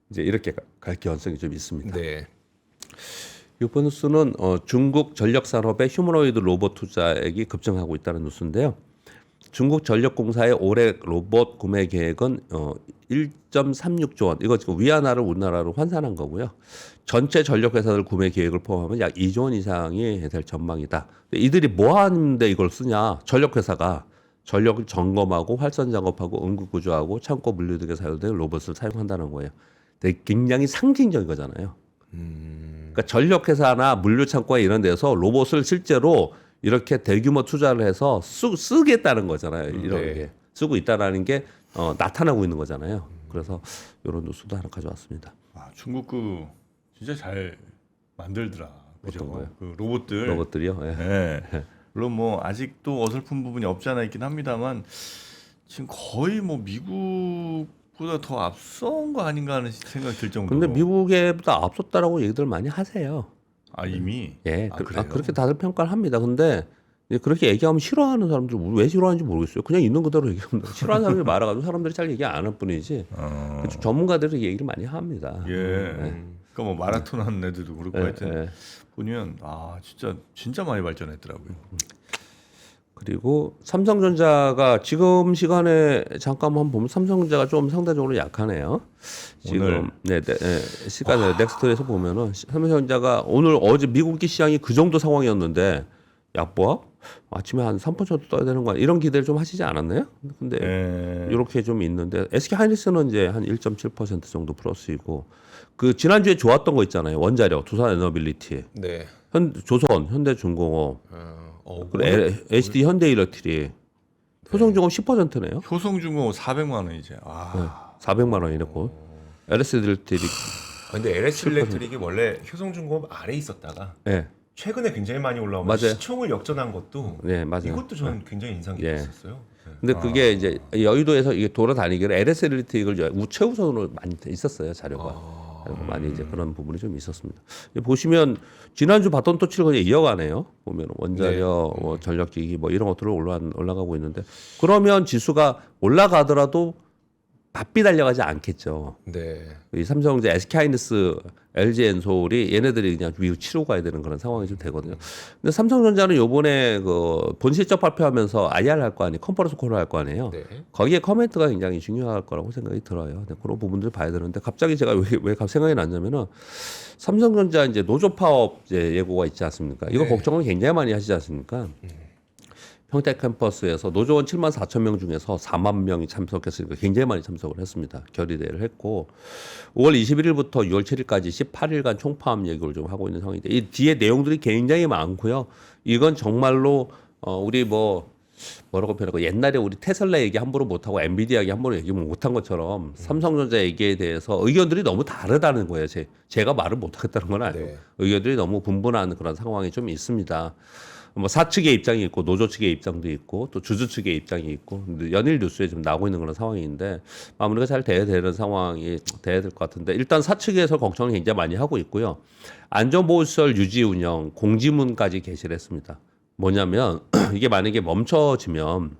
이제 이렇게 갈 가능성이 좀 있습니다. 네. 이번 뉴스는 중국 전력 산업의 휴머노이드 로봇 투자액이 급증하고 있다는 뉴스인데요. 중국 전력공사의 올해 로봇 구매 계획은 1.36조 원. 이거 지금 위안화를 우리나라로 환산한 거고요. 전체 전력 회사들 구매 계획을 포함하면 약 2조 원 이상이 될 전망이다. 이들이 뭐 하는데 이걸 쓰냐? 전력 회사가 전력을 점검하고 활선 작업하고 응급 구조하고 창고 물류 등에 사용되는 로봇을 사용한다는 거예요. 되게 굉장히 상징적인 거잖아요. 그러니까 전력 회사나 물류 창고에 이런 데서 로봇을 실제로 이렇게 대규모 투자를 해서 쓰겠다는 거잖아요. 이런 네. 게 쓰고 있다라는 게 나타나고 있는 거잖아요. 그래서 이런 뉴스도 하나 가져왔습니다. 아, 중국 그 진짜 잘 만들더라. 그죠? 어떤 거요? 그 로봇들. 로봇들이요. 예. 네. 물론 뭐 아직도 어설픈 부분이 없지 않아 있긴 합니다만 지금 거의 뭐 미국보다 더 앞선 거 아닌가 하는 생각이 들 정도로. 근데 미국에보다 앞섰다라고 얘기들 많이 하세요. 아 이미. 예, 그래요? 그렇게 다들 평가를 합니다. 근데 이제 그렇게 얘기하면 싫어하는 사람들 왜 싫어하는지 모르겠어요. 그냥 있는 그대로 얘기합니다. 싫어하는 사람이 많아가지고 사람들이 잘 얘기 안 할 뿐이지. 전문가들이 얘기를 많이 합니다. 예. 그러니까 뭐 마라톤 하는 애들도 그렇고 예, 하여튼 예. 보면 아 진짜 많이 발전했더라고요. 그리고 삼성전자가 지금 시간에 잠깐만 보면 삼성전자가 좀 상대적으로 약하네요. 지금 시간에 넥스트에서 보면은 삼성전자가 오늘 어제 미국 시장이 그 정도 상황이었는데 약보합 아침에 한 3% 정도 떠야 되는 거 이런 기대를 좀 하시지 않았나요? 근데 이렇게 좀 있는데 SK 하이닉스는 이제 한 1.7% 정도 플러스이고 그 지난주에 좋았던 거 있잖아요. 원자력, 두산 에너빌리티, 네. 조선, 현대중공업, 그리고 HD 현대일렉트릭, 효성중공업 10%네요. 효성중공업 400만 원 이제. 400만 원이네 곧. LS 일렉트릭. 근데 LS 일렉트릭이 원래 효성중공업 아래 있었다가 네. 최근에 굉장히 많이 올라오면 맞아요. 시총을 역전한 것도 네, 맞아요. 이것도 저는 굉장히 인상 깊었어요. 네. 근데 그게 이제 여의도에서 이게 돌아다니기로 LS 일렉트릭을 최우선으로 많이 있었어요 자료가. 그리고 많이 이제 그런 부분이 좀 있었습니다. 보시면 지난주 바톤 터치를 그냥 이어가네요. 보면 원자력, 뭐 전력기기 뭐 이런 것들을 올라가고 있는데 그러면 지수가 올라가더라도 바삐 달려가지 않겠죠. 네. 이 삼성전자, SK하이닉스, LG엔솔이 얘네들이 그냥 위로 치고 가야 되는 그런 상황이 좀 되거든요. 근데 삼성전자는 요번에 그 본실적 발표하면서 IR 할 거 아니에요. 컨퍼런스 콜을 할 거 아니에요. 네. 거기에 커멘트가 굉장히 중요할 거라고 생각이 들어요. 근데 그런 부분들 봐야 되는데 갑자기 제가 왜 생각이 났냐면은 삼성전자 이제 노조 파업 이제 예고가 있지 않습니까? 이거 걱정을 굉장히 많이 하시지 않습니까? 평택 캠퍼스에서 노조원 7만 4천 명 중에서 4만 명이 참석했으니까 굉장히 많이 참석을 했습니다. 결의대회를 했고 5월 21일부터 6월 7일까지 18일간 총파업 얘기를 좀 하고 있는 상황인데 이 뒤에 내용들이 굉장히 많고요. 이건 정말로 우리 뭐라고 표현할까 옛날에 우리 테슬라 얘기 함부로 못하고 엔비디아 얘기 함부로 얘기 못한 것처럼 삼성전자 얘기에 대해서 의견들이 너무 다르다는 거예요. 제가 말을 못하겠다는 건 아니에요. 네. 의견들이 너무 분분한 그런 상황이 좀 있습니다. 뭐 사측의 입장이 있고 노조 측의 입장도 있고 또 주주 측의 입장이 있고 연일 뉴스에 좀 나오고 있는 그런 상황인데 마무리가 잘 돼야 되는 상황이 돼야 될 것 같은데 일단 사측에서 걱정을 굉장히 많이 하고 있고요. 안전보호시설 유지 운영 공지문까지 게시를 했습니다. 뭐냐면 이게 만약에 멈춰지면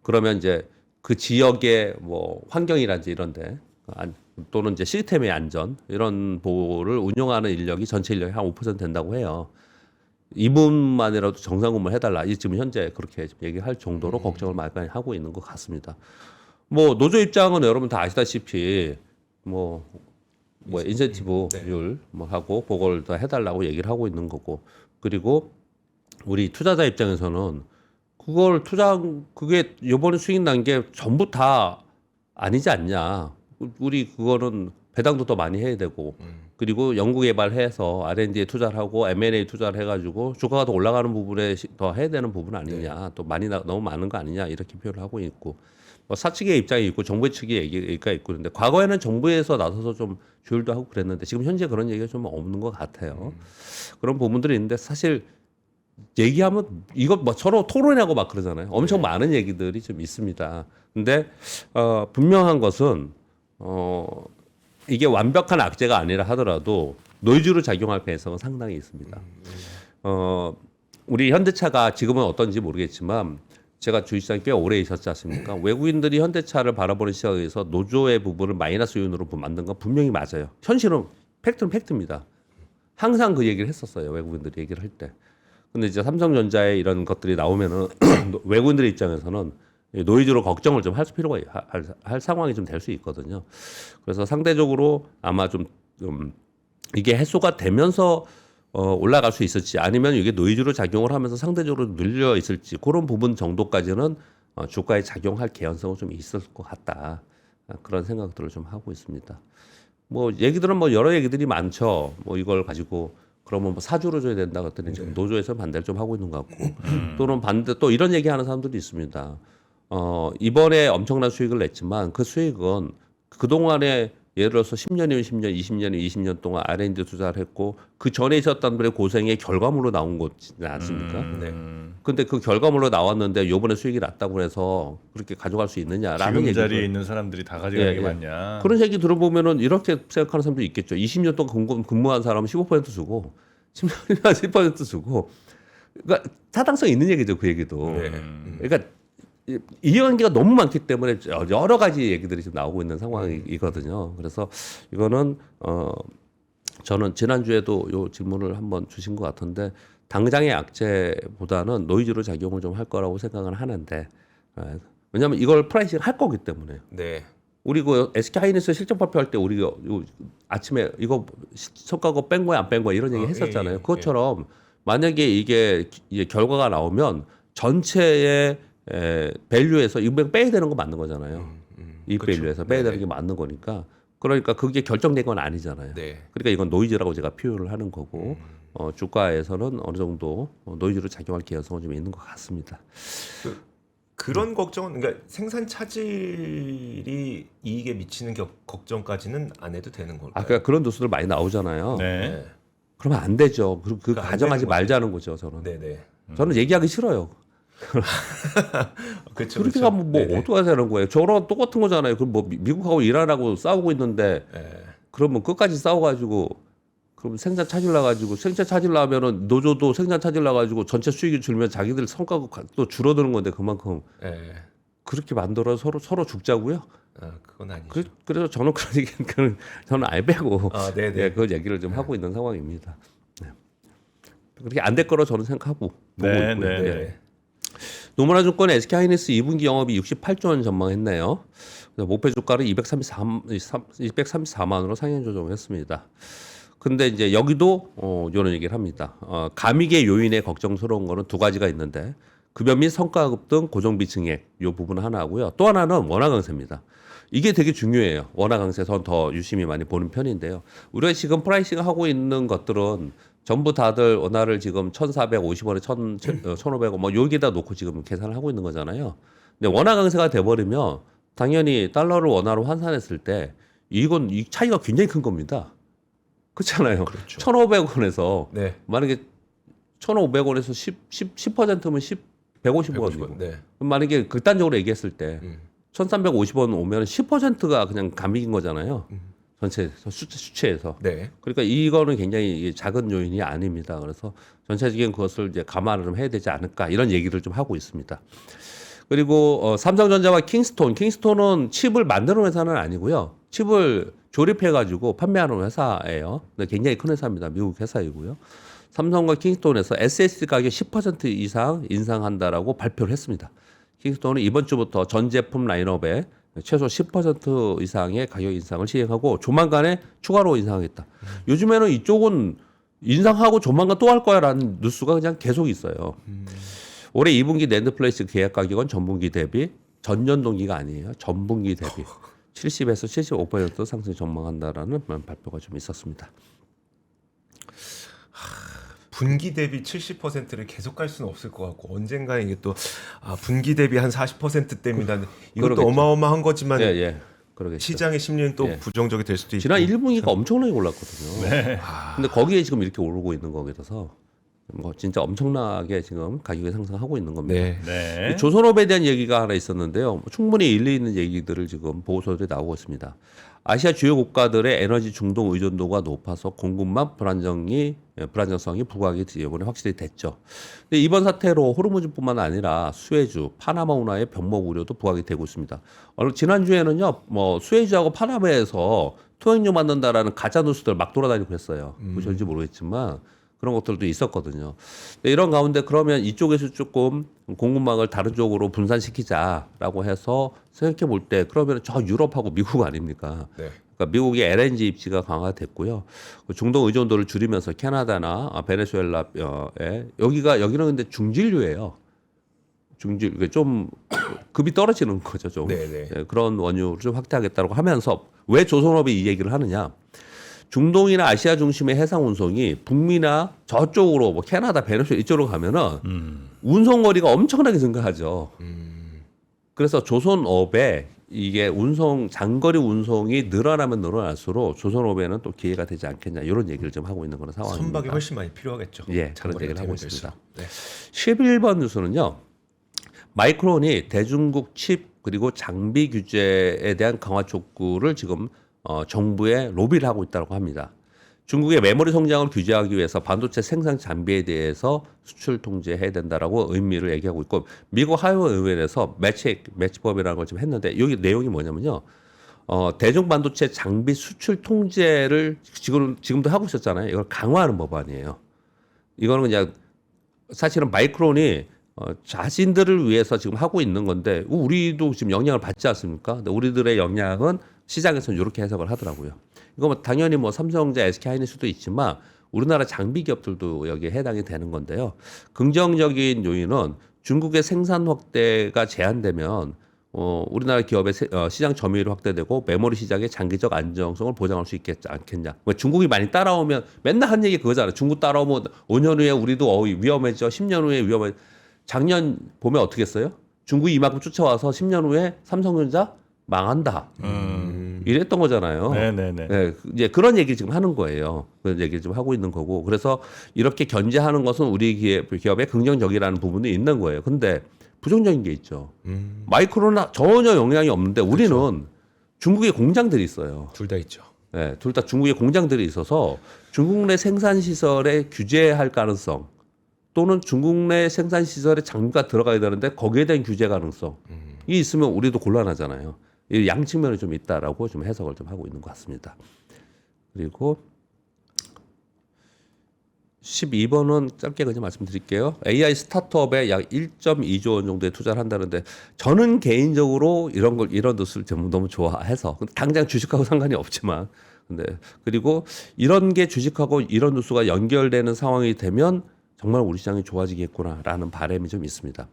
그러면 이제 그 지역의 뭐 환경이라든지 이런데 또는 이제 시스템의 안전 이런 보호를 운영하는 인력이 전체 인력이 한 5% 된다고 해요. 이분만이라도 정상 근무를 해달라. 지금 현재 그렇게 얘기할 정도로 걱정을 많이 하고 있는 것 같습니다. 뭐 노조 입장은 여러분 다 아시다시피 뭐 인센티브율 뭐 하고 그걸 다 해달라고 얘기를 하고 있는 거고 그리고 우리 투자자 입장에서는 그게 이번에 수익 난 게 전부 다 아니지 않냐. 우리 그거는 배당도 더 많이 해야 되고 그리고 연구 개발해서 R&D에 투자를 하고 M&A 투자를 해가지고 주가가 더 올라가는 부분에 더 해야 되는 부분 아니냐. 또 너무 많은 거 아니냐 이렇게 표현을 하고 있고 뭐 사측의 입장이 있고 정부 측의 얘기가 있고 그런데 과거에는 정부에서 나서서 좀 조율도 하고 그랬는데 지금 현재 그런 얘기가 좀 없는 것 같아요. 그런 부분들이 있는데 사실 얘기하면 이거 뭐 서로 토론하고 막 그러잖아요. 엄청 많은 얘기들이 좀 있습니다. 근데 분명한 것은 이게 완벽한 악재가 아니라 하더라도 노이즈로 작용할 가능성은 상당히 있습니다. 우리 현대차가 지금은 어떤지 모르겠지만 제가 주식시장에 꽤 오래 있었지 않습니까? 외국인들이 현대차를 바라보는 시각에서 노조의 부분을 마이너스 요인으로 만든 건 분명히 맞아요. 현실은 팩트는 팩트입니다. 항상 그 얘기를 했었어요. 외국인들이 얘기를 할 때. 근데 이제 삼성전자에 이런 것들이 나오면은 외국인들의 입장에서는 노이즈로 걱정을 좀 할 필요가 할 상황이 좀 될 수 있거든요. 그래서 상대적으로 아마 좀 이게 해소가 되면서 올라갈 수 있을지 아니면 이게 노이즈로 작용을 하면서 상대적으로 늘려 있을지 그런 부분 정도까지는 주가에 작용할 개연성은 좀 있을 것 같다. 그런 생각들을 좀 하고 있습니다. 뭐 얘기들은 뭐 여러 얘기들이 많죠. 뭐 이걸 가지고 그러면 뭐 사주로 줘야 된다 그랬더니 지금 노조에서 반대를 좀 하고 있는 것 같고 또는 반대 또 이런 얘기하는 사람들이 있습니다. 이번에 엄청난 수익을 냈지만 그 수익은 그 동안에 예를 들어서 10년이면 10년, 20년이면 20년 동안 R&D 투자를 했고 그 전에 있었던 분의 고생의 결과물로 나온 거지 않습니까? 네. 근데 그 결과물로 나왔는데 요번에 수익이 났다고 해서 그렇게 가져갈 수 있느냐라는 지금 얘기를 자리에 있는 사람들이 다 가져가는 게 맞냐? 그런 얘기 들어보면은 이렇게 생각하는 사람도 있겠죠. 20년 동안 근무한 사람은 15% 주고 10년이나 10% 주고 그러니까 타당성 있는 얘기죠. 그 얘기도. 네. 그러니까 이해관계가 너무 많기 때문에 여러 가지 얘기들이 지금 나오고 있는 상황이거든요. 그래서 이거는 저는 지난주에도 요 질문을 한번 주신 것 같은데 당장의 악재보다는 노이즈로 작용을 좀 할 거라고 생각을 하는데 왜냐하면 이걸 프라이싱 할 거기 때문에 네. 우리 그 SK 하이닉스 실적 발표할 때 우리가 아침에 이거 성과고 뺀 거야 안 뺀 거야 이런 얘기 했었잖아요. 예. 그것처럼 만약에 이게 결과가 나오면 전체의 밸류에서 이거 빼야 되는 거 맞는 거잖아요. 이 그렇죠. 밸류에서 빼야 네네. 되는 게 맞는 거니까. 그러니까 그게 결정된 건 아니잖아요. 네. 그러니까 이건 노이즈라고 제가 표현을 하는 거고 주가에서는 어느 정도 노이즈로 작용할 개연성은 좀 있는 것 같습니다. 그런 걱정은 그러니까 생산 차질이 이익에 미치는 걱정까지는 안 해도 되는 걸까요? 아까 그런 뉴스들 많이 나오잖아요. 네. 그러면 안 되죠. 그 그러니까 안 가정하지 되는 거죠. 말자는 거죠. 저는. 네네. 저는 얘기하기 싫어요. 그렇죠. 그렇게 가면 뭐 네네. 어떻게 하자는 거예요. 저랑 똑같은 거잖아요. 그럼 뭐 미국하고 이란하고 싸우고 있는데 네. 그러면 끝까지 싸워가지고 그럼 생산 차질나가지고 생산 차질나면은 노조도 생산 차질나가지고 전체 수익이 줄면 자기들 성과가 또 줄어드는 건데 그만큼 네. 그렇게 만들어 서로 죽자고요. 그건 아니죠. 그래서 저는 그런 얘기는 저는 알 빼고 네네. 예, 그 얘기를 좀 하고 있는 상황입니다. 네. 그렇게 안 될 거로 저는 생각하고 보고 네, 있고요. 네. 네. 노무라증권 SK하이닉스 2분기 영업이 68조 원 전망했네요. 목표 주가를 234만 원으로 상향 조정했습니다. 근데 이제 여기도 이런 얘기를 합니다. 감익의 요인에 걱정스러운 거는 두 가지가 있는데 급여 및 성과급 등 고정비 증액 이 부분 하나고요. 또 하나는 원화 강세입니다. 이게 되게 중요해요. 원화 강세선 더 유심히 많이 보는 편인데요. 우리가 지금 프라이싱 하고 있는 것들은 전부 다들 원화를 지금 1,450원에 1,500원 뭐 여기다 놓고 지금 계산을 하고 있는 거잖아요. 근데 원화 강세가 돼버리면 당연히 달러를 원화로 환산했을 때 이건 이 차이가 굉장히 큰 겁니다. 그렇잖아요. 그렇죠. 1,500원에서 네. 만약에 1,500원에서 10%면 150원이고 네. 만약에 극단적으로 얘기했을 때 1,350원 오면 10%가 그냥 감익인 거잖아요. 전체 수치에서. 네. 그러니까 이거는 굉장히 작은 요인이 아닙니다. 그래서 전체적인 그것을 이제 감안을 좀 해야 되지 않을까 이런 얘기를 좀 하고 있습니다. 그리고 삼성전자와 킹스톤은 칩을 만드는 회사는 아니고요. 칩을 조립해가지고 판매하는 회사예요. 근데 굉장히 큰 회사입니다. 미국 회사이고요. 삼성과 킹스톤에서 SSD 가격 10% 이상 인상한다라고 발표를 했습니다. 킹스톤은 이번 주부터 전 제품 라인업에 최소 10% 이상의 가격 인상을 시행하고 조만간에 추가로 인상하겠다. 요즘에는 이쪽은 인상하고 조만간 또 할 거야라는 뉴스가 그냥 계속 있어요. 올해 2분기 낸드 플래시 계약 가격은 전분기 대비 전년 동기가 아니에요. 전분기 대비 70에서 75% 상승 전망한다라는 발표가 좀 있었습니다. 분기 대비 70%를 계속 갈 수는 없을 것 같고 언젠가 이게 또 분기 대비 한 40%대입니다. 이것도 그러겠죠. 어마어마한 거지만 예, 그러겠죠. 시장의 심리는 또 예. 부정적이 될 수도 있고. 지난 1분기가 엄청나게 올랐거든요. 근데 거기에 지금 이렇게 오르고 있는 거라서 뭐 진짜 엄청나게 지금 가격이 상승하고 있는 겁니다. 네. 네. 이 조선업에 대한 얘기가 하나 있었는데요. 충분히 일리 있는 얘기들을 지금 보고서들이 나오고 있습니다. 아시아 주요 국가들의 에너지 중동 의존도가 높아서 공급망 불안정성이 부각이 이번에 확실히 됐죠. 근데 이번 사태로 호르무즈뿐만 아니라 수에즈, 파나마 운하의 병목 우려도 부각이 되고 있습니다. 지난주에는요, 뭐 수에즈하고 파나마에서 토행료 맞는다라는 가짜 뉴스들 막 돌아다니고 그랬어요. 보셨는지 모르겠지만 그런 것들도 있었거든요. 이런 가운데 그러면 이쪽에서 조금 공급망을 다른 쪽으로 분산시키자라고 해서 생각해 볼 때 그러면 저 유럽하고 미국 아닙니까? 네. 그러니까 미국의 LNG 입지가 강화됐고요. 중동 의존도를 줄이면서 캐나다나 베네수엘라에 여기는 근데 중진류예요. 중질 좀 급이 떨어지는 거죠, 좀. 네네. 예, 그런 원유를 좀 확대하겠다고 하면서 왜 조선업이 이 얘기를 하느냐? 중동이나 아시아 중심의 해상 운송이 북미나 저쪽으로 뭐 캐나다, 베네수엘라 이쪽으로 가면은 운송 거리가 엄청나게 증가하죠. 그래서 조선업에 이게 장거리 운송이 늘어나면 늘어날수록 조선업에는 또 기회가 되지 않겠냐 이런 얘기를 좀 하고 있는 그런 상황입니다. 선박이 훨씬 많이 필요하겠죠. 예, 그런 장거리가 얘기를 하고 되면 있습니다. 될수록. 네. 11번 뉴스는요. 마이크론이 대중국 칩 그리고 장비 규제에 대한 강화 촉구를 지금 정부에 로비를 하고 있다고 합니다. 중국의 메모리 성장을 규제하기 위해서 반도체 생산 장비에 대해서 수출 통제해야 된다라고 의미를 얘기하고 있고 미국 하원 의회에서 매치법이라는 걸 지금 했는데 여기 내용이 뭐냐면요. 대중 반도체 장비 수출 통제를 지금도 하고 있었잖아요. 이걸 강화하는 법안이에요. 이거는 그냥 사실은 마이크론이 자신들을 위해서 지금 하고 있는 건데 우리도 지금 영향을 받지 않습니까? 근데 우리들의 영향은 시장에서는 이렇게 해석을 하더라고요. 이거 뭐 당연히 뭐 삼성전자, SK하이닉스도 있지만 우리나라 장비 기업들도 여기에 해당이 되는 건데요. 긍정적인 요인은 중국의 생산 확대가 제한되면 우리나라 기업의 시장 점유율이 확대되고 메모리 시장의 장기적 안정성을 보장할 수 있겠지 않겠냐. 뭐 중국이 많이 따라오면 맨날 한 얘기 그거잖아요. 중국 따라오면 5년 후에 우리도 위험해져. 10년 후에 위험해. 작년 보면 어떻게 했어요? 중국이 이만큼 쫓아와서 10년 후에 삼성전자 망한다. 이랬던 거잖아요. 네네네. 네, 이제 그런 얘기 지금 하는 거예요. 그런 얘기 지금 하고 있는 거고. 그래서 이렇게 견제하는 것은 우리 기업의 긍정적이라는 부분이 있는 거예요. 근데 부정적인 게 있죠. 마이크론은 전혀 영향이 없는데 우리는 그렇죠. 중국에 공장들이 있어요. 둘 다 있죠. 네, 둘 다 중국에 공장들이 있어서 중국 내 생산 시설에 규제할 가능성 또는 중국 내 생산 시설에 장비가 들어가야 되는데 거기에 대한 규제 가능성이 있으면 우리도 곤란하잖아요. 이 양측면이 좀 있다라고 좀 해석을 좀 하고 있는 것 같습니다. 그리고 12번은 짧게 그냥 말씀드릴게요. AI 스타트업에 약 1.2조 원 정도의 투자를 한다는데 저는 개인적으로 이런 뉴스를 너무 좋아해서 당장 주식하고 상관이 없지만 근데 그리고 이런 게 주식하고 이런 뉴스가 연결되는 상황이 되면 정말 우리 시장이 좋아지겠구나라는 바람이 좀 있습니다.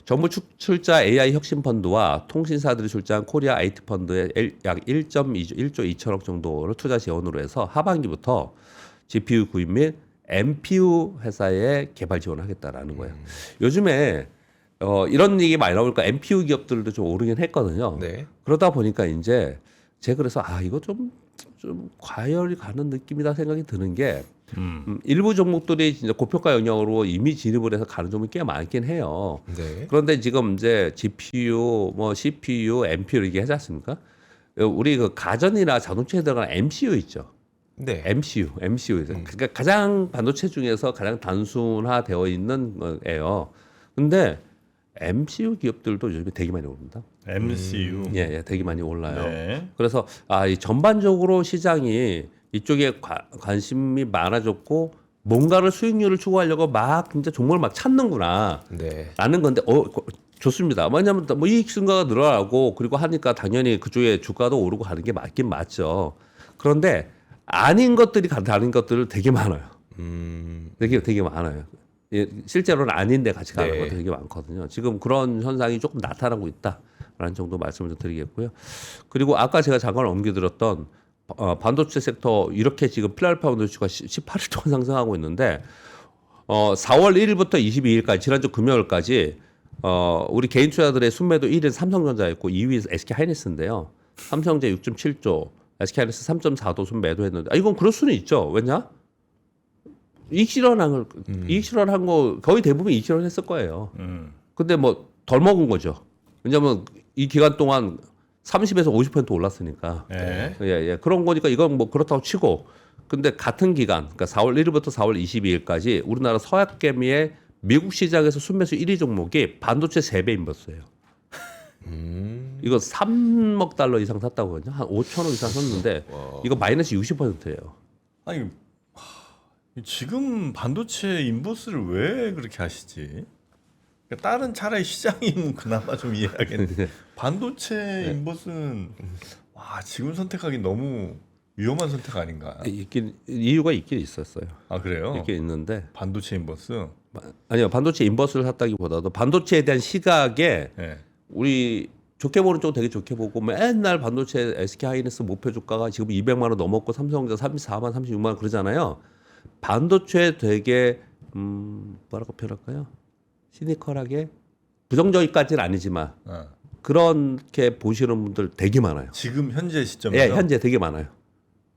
정부 출자 AI 혁신 펀드와 통신사들이 출자한 코리아 IT 펀드에 약 1조 2천억 정도를 투자 지원으로 해서 하반기부터 GPU 구입 및 MPU 회사에 개발 지원을 하겠다라는 거예요. 요즘에 이런 얘기 많이 나오니까 MPU 기업들도 좀 오르긴 했거든요. 네. 그러다 보니까 이제 제가 그래서 이거 좀 과열이 가는 느낌이다 생각이 드는 게 일부 종목들이 진짜 고평가 영역으로 이미 진입을 해서 가는 종목이 꽤 많긴 해요. 네. 그런데 지금 이제 GPU, 뭐 CPU, MPU 이게 하지 않습니까? 우리 그 가전이나 자동차에 들어가는 MCU 있죠. 네. MCU. 그러니까 가장 반도체 중에서 가장 단순화되어 있는 거예요. 근데 MCU 기업들도 요즘에 되게 많이 오릅니다. MCU. 예, 되게 많이 올라요. 네. 그래서 이 전반적으로 시장이 이쪽에 관심이 많아졌고 뭔가를 수익률을 추구하려고 막 진짜 종목을 막 찾는구나. 네. 라는 건데 좋습니다. 왜냐하면 뭐 이익 증가가 늘어나고 그리고 하니까 당연히 그쪽에 주가도 오르고 하는 게 맞긴 맞죠. 그런데 아닌 것들이 다른 것들 되게 많아요. 되게 많아요. 예, 실제로는 아닌데 같이 가는 네. 것도 되게 많거든요. 지금 그런 현상이 조금 나타나고 있다라는 정도 말씀을 좀 드리겠고요. 그리고 아까 제가 잠깐 옮겨드렸던 반도체 섹터 이렇게 지금 필라델피아 반도체가 18일 동안 상승하고 있는데 4월 1일부터 22일까지 지난주 금요일까지 우리 개인 투자들의 순매도 1위는 삼성전자였고 2위 SK하이닉스인데요. 삼성전자 6.7조, SK하이닉스 3.4도 순매도했는데 이건 그럴 수는 있죠. 왜냐? 이익 실현한 거 거의 대부분 이익 실현했을 거예요. 음. 근데 뭐 덜 먹은 거죠. 왜냐면 이 기간 동안 30에서 50% 올랐으니까. 예. 예. 그런 거니까 이건 뭐 그렇다고 치고. 근데 같은 기간, 그러니까 4월 1일부터 4월 22일까지 우리나라 서약개미의 미국 시장에서 순매수 1위 종목이 반도체 3배 인버스예요. 이거 3억 달러 이상 샀다고 하거든요. 한 5천 원 이상 샀는데 이거 마이너스 60%예요. 아니 지금 반도체 인버스를 왜 그렇게 하시지? 그러니까 다른 차라리 시장이면 그나마 좀 이해하겠는데 반도체 인버스는 와 지금 선택하기 너무 위험한 선택 아닌가? 이유가 있긴 있었어요. 아 그래요? 있긴 있는데 반도체 인버스? 아니요 반도체 인버스를 샀다기보다도 반도체에 대한 시각에 예. 우리 좋게 보는 쪽 되게 좋게 보고 맨날 반도체 SK 하이닉스 목표 주가가 지금 200만 원 넘었고 삼성전자 34만 36만 원 그러잖아요. 반도체 되게 뭐라고 표현할까요? 시니컬하게 부정적이까지는 아니지만 어. 그렇게 보시는 분들 되게 많아요. 지금 현재 시점에서 예, 현재 되게 많아요.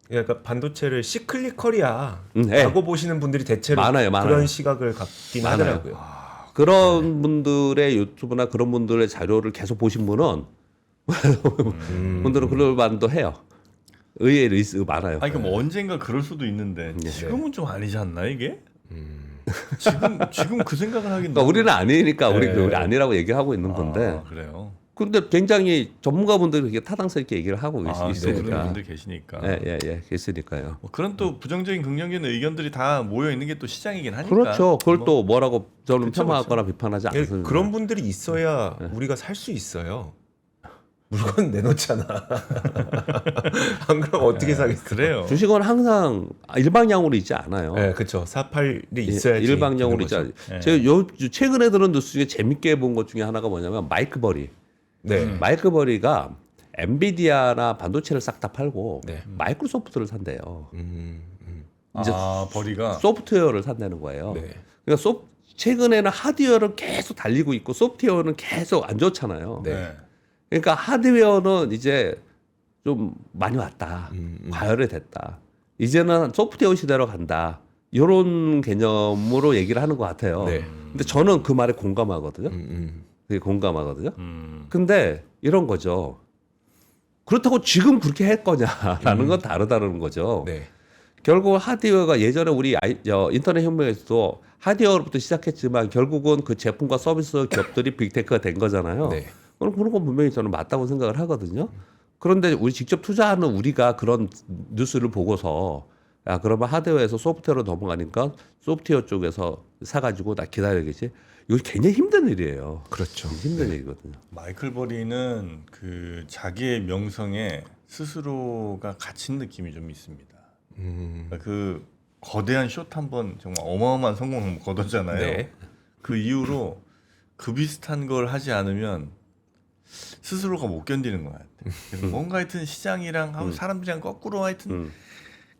그러니까 반도체를 시클리컬이야 예. 라고 보시는 분들이 대체로 많아요. 그런 시각을 갖긴 많아요. 하더라고요. 그런 분들의 유튜브나 그런 분들의 자료를 계속 보신 분은 분들은 그럴 만도 해요. 의외로 많아요. 아니 그럼 뭐 언젠가 그럴 수도 있는데 네. 지금은 좀 아니지 않나 이게? 지금 그 생각을 하긴 그러니까 우리는 아니니까 네. 우리 아니라고 얘기하고 있는 건데. 아, 그래요. 근데 굉장히 전문가분들이 그렇게 타당스럽게 얘기를 하고 네, 그런 있으니까. 분들 계시니까. 예, 있으니까요. 뭐 그런 또 부정적인 긍정적인 의견들이 다 모여 있는 게 또 시장이긴 하니까. 그렇죠. 그걸 뭐, 또 뭐라고 저는 그쵸, 폄하하거나 비판하지 예, 않습니다. 그런 분들이 있어야 우리가 살 수 있어요. 물건 내놓잖아. 안 그럼 어떻게 사겠어? 그래요. 주식은 항상 일방향으로 있지 않아요. 네, 그렇죠. 사팔이 있어야지. 일방향으로 되는 있지 거죠. 않아요. 제가 최근에 들은 뉴스 중에 재밌게 본 것 중에 하나가 뭐냐면 마이크 버리. 네. 마이크 버리가 엔비디아나 반도체를 싹 다 팔고 네. 마이크로소프트를 산대요. 이제 버리가 소프트웨어를 산다는 거예요. 네. 그러니까 최근에는 하드웨어를 계속 달리고 있고 소프트웨어는 계속 안 좋잖아요. 네. 그러니까 하드웨어는 이제 좀 많이 왔다. 과열이 됐다. 이제는 소프트웨어 시대로 간다. 이런 개념으로 얘기를 하는 것 같아요. 네. 근데 저는 그 말에 공감하거든요. 되게 공감하거든요. 근데 이런 거죠. 그렇다고 지금 그렇게 할 거냐라는 건 다르다는 거죠. 네. 결국 하드웨어가 예전에 우리 인터넷 혁명에서도 하드웨어로부터 시작했지만 결국은 그 제품과 서비스 기업들이 빅테크가 된 거잖아요. 네. 그럼 그런 건 분명히 저는 맞다고 생각을 하거든요. 그런데 우리 직접 투자하는 우리가 그런 뉴스를 보고서 야 그러면 하드웨어에서 소프트웨어로 넘어가니까 소프트웨어 쪽에서 사가지고 나 기다려야겠지. 이거 굉장히 힘든 일이에요. 그렇죠. 힘든 일이거든요. 마이클 버리는 그 자기의 명성에 스스로가 갇힌 느낌이 좀 있습니다. 그러니까 그 거대한 숏 한번 정말 어마어마한 성공을 거뒀잖아요. 네. 그 이후로 그 비슷한 걸 하지 않으면 스스로가 못 견디는 것 같아요. 그래서 뭔가 하여튼 시장이랑 하고 사람들이랑 거꾸로 하여튼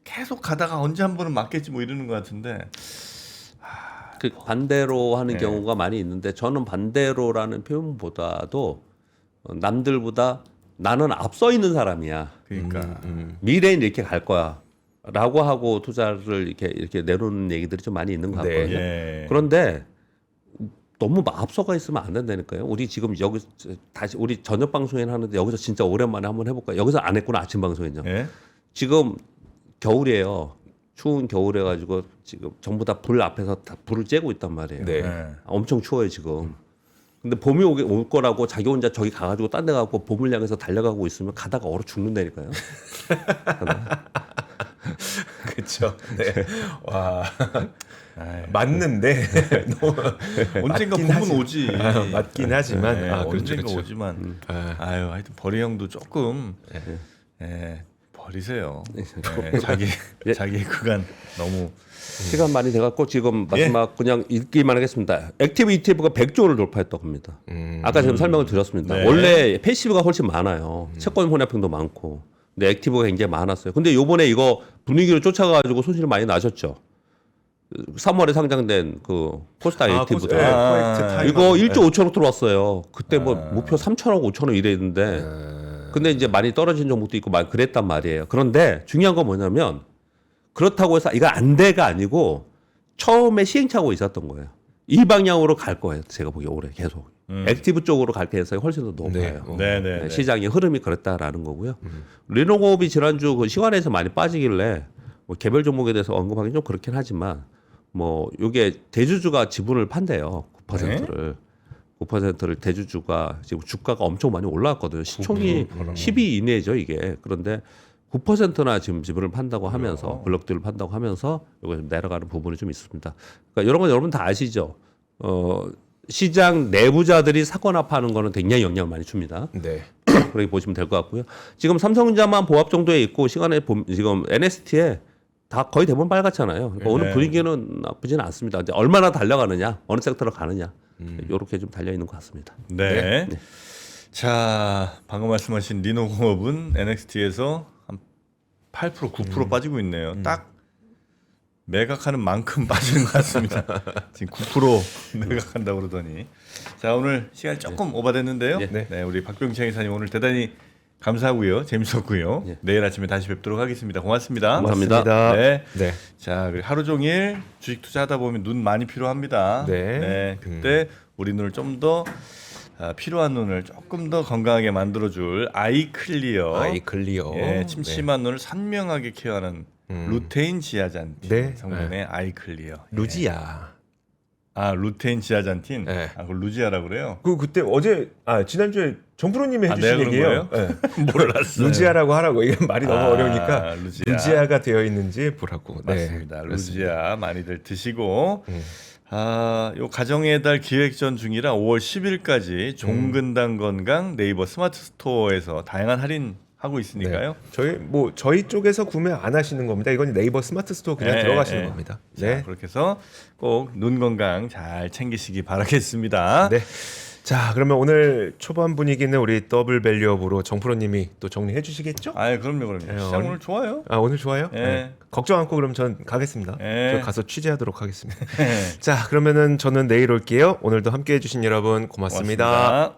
계속 가다가 언제 한 번은 맞겠지 뭐 이러는 것 같은데 그 반대로 하는 네. 경우가 많이 있는데 저는 반대로라는 표현보다도 남들보다 나는 앞서 있는 사람이야. 그러니까 미래는 이렇게 갈 거야라고 하고 투자를 이렇게 내놓는 얘기들이 좀 많이 있는 것 네. 같거든요. 예. 그런데 너무 앞서가 있으면 안 된다니까요. 우리 지금 여기 다시 우리 저녁 방송에 하는데 여기서 진짜 오랜만에 한번 해볼까요? 여기서 안 했구나 아침 방송은요. 예? 지금 겨울이에요. 추운 겨울에 가지고 지금 전부 다 불 앞에서 다 불을 쬐고 있단 말이에요. 네. 예. 엄청 추워요 지금. 근데 봄이 올 거라고 자기 혼자 저기 가가지고 딴 데 가고 봄을 향해서 달려가고 있으면 가다가 얼어 죽는다니까요. 그렇죠. 네. 와. 아이, 맞는데 너무 언젠가 맞긴 봄은 하지. 오지. 맞긴 하지만 예, 그렇죠, 언젠가 그렇죠. 오지만 아. 아유 하여튼 버리 형도 조금 버리세요. 자기 그간 너무 시간 많이 돼갖고 지금 마지막 그냥 읽기만 하겠습니다. 액티브 ETF가 100조를 돌파했다고 합니다. 아까 지금 설명을 드렸습니다. 네. 원래 패시브가 훨씬 많아요. 채권 혼합형도 많고. 근데 액티브가 굉장히 많았어요. 근데 요번에 이거 분위기를 쫓아가지고 손실을 많이 나셨죠. 3월에 상장된 그 코스닥 액티브도. 코엑트 타이머. 이거 1조 5천억 들어왔어요. 그때 뭐 목표 3천억, 5천억 이랬는데. 근데 이제 많이 떨어진 종목도 있고 막 그랬단 말이에요. 그런데 중요한 건 뭐냐면 그렇다고 해서 이거 안 돼가 아니고 처음에 시행착오가 있었던 거예요. 이 방향으로 갈 거예요. 제가 보기에 올해 계속. 액티브 쪽으로 갈 가능성이 훨씬 더 높아요. 네네. 시장의 흐름이 그랬다라는 거고요. 리노공업이 지난주 그 시간에서 많이 빠지길래 뭐 개별 종목에 대해서 언급하기 좀 그렇긴 하지만 뭐 이게 대주주가 지분을 판대요. 9%를. 9%를 대주주가 지금 주가가 엄청 많이 올라왔거든요. 시총이 10위 이내죠, 이게. 그런데 9%나 지금 지분을 판다고 하면서 블록들을 판다고 하면서 이거 좀 내려가는 부분이 좀 있습니다. 그러니까 이런 건 여러분 다 아시죠. 시장 내부자들이 사거나 파는 거는 굉장히 영향을 많이 줍니다. 네. 그렇게 보시면 될 것 같고요. 지금 삼성전자만 보합 정도에 있고 시간에 지금 NST에 다 거의 대부분 빨갛잖아요. 그러니까 오늘 네. 분위기는 나쁘지는 않습니다. 이제 얼마나 달려가느냐, 어느 섹터로 가느냐, 이렇게 좀 달려 있는 것 같습니다. 네. 자, 방금 말씀하신 리노공업은 NXT에서 한 8%, 9% 빠지고 있네요. 딱 매각하는 만큼 빠지는 것 같습니다. 지금 9% 매각한다고 그러더니. 자, 오늘 시간 조금 오버됐는데요. 네. 우리 박병창 이사님 오늘 대단히 감사하고요. 재밌었고요. 내일 아침에 다시 뵙도록 하겠습니다. 고맙습니다. 감사합니다. 네. 네. 자, 그리고 하루 종일 주식 투자하다 보면 눈 많이 필요합니다. 네. 그때 우리 눈을 좀 더 필요한 눈을 조금 더 건강하게 만들어줄 아이클리어. 아이클리어. 예, 침침한 눈을 선명하게 케어하는 루테인 지아잔틴 네. 성분의 아이클리어. 루지아. 아, 루테인 지아잔틴. 네. 아, 그걸 루지아라고 그래요? 그때 어제 지난주에 정프로님이 해주신 내가 그런 얘기예요. 거예요? 네. 몰랐어요. 루지아라고 하라고 이게 말이 너무 어려우니까 루지아. 가 되어 있는지 보라고. 맞습니다. 네, 루지아 많이들 드시고 요 가정의 달 기획전 중이라 5월 10일까지 종근당 건강 네이버 스마트 스토어에서 다양한 할인 하고 있으니까요. 저희 쪽에서 구매 안 하시는 겁니다. 이건 네이버 스마트 스토어 그냥 들어가시는 겁니다. 자, 그렇게 해서 꼭 눈 건강 잘 챙기시기 바라겠습니다. 네. 자, 그러면 오늘 초반 분위기는 우리 더블 밸류업으로 정프로님이 또 정리해 주시겠죠? 아, 그럼요. 시장 오늘 좋아요. 오늘 좋아요? 네. 걱정 않고 그럼 전 가겠습니다. 네. 저 가서 취재하도록 하겠습니다. 자, 그러면은 저는 내일 올게요. 오늘도 함께 해주신 여러분 고맙습니다. 고맙습니다.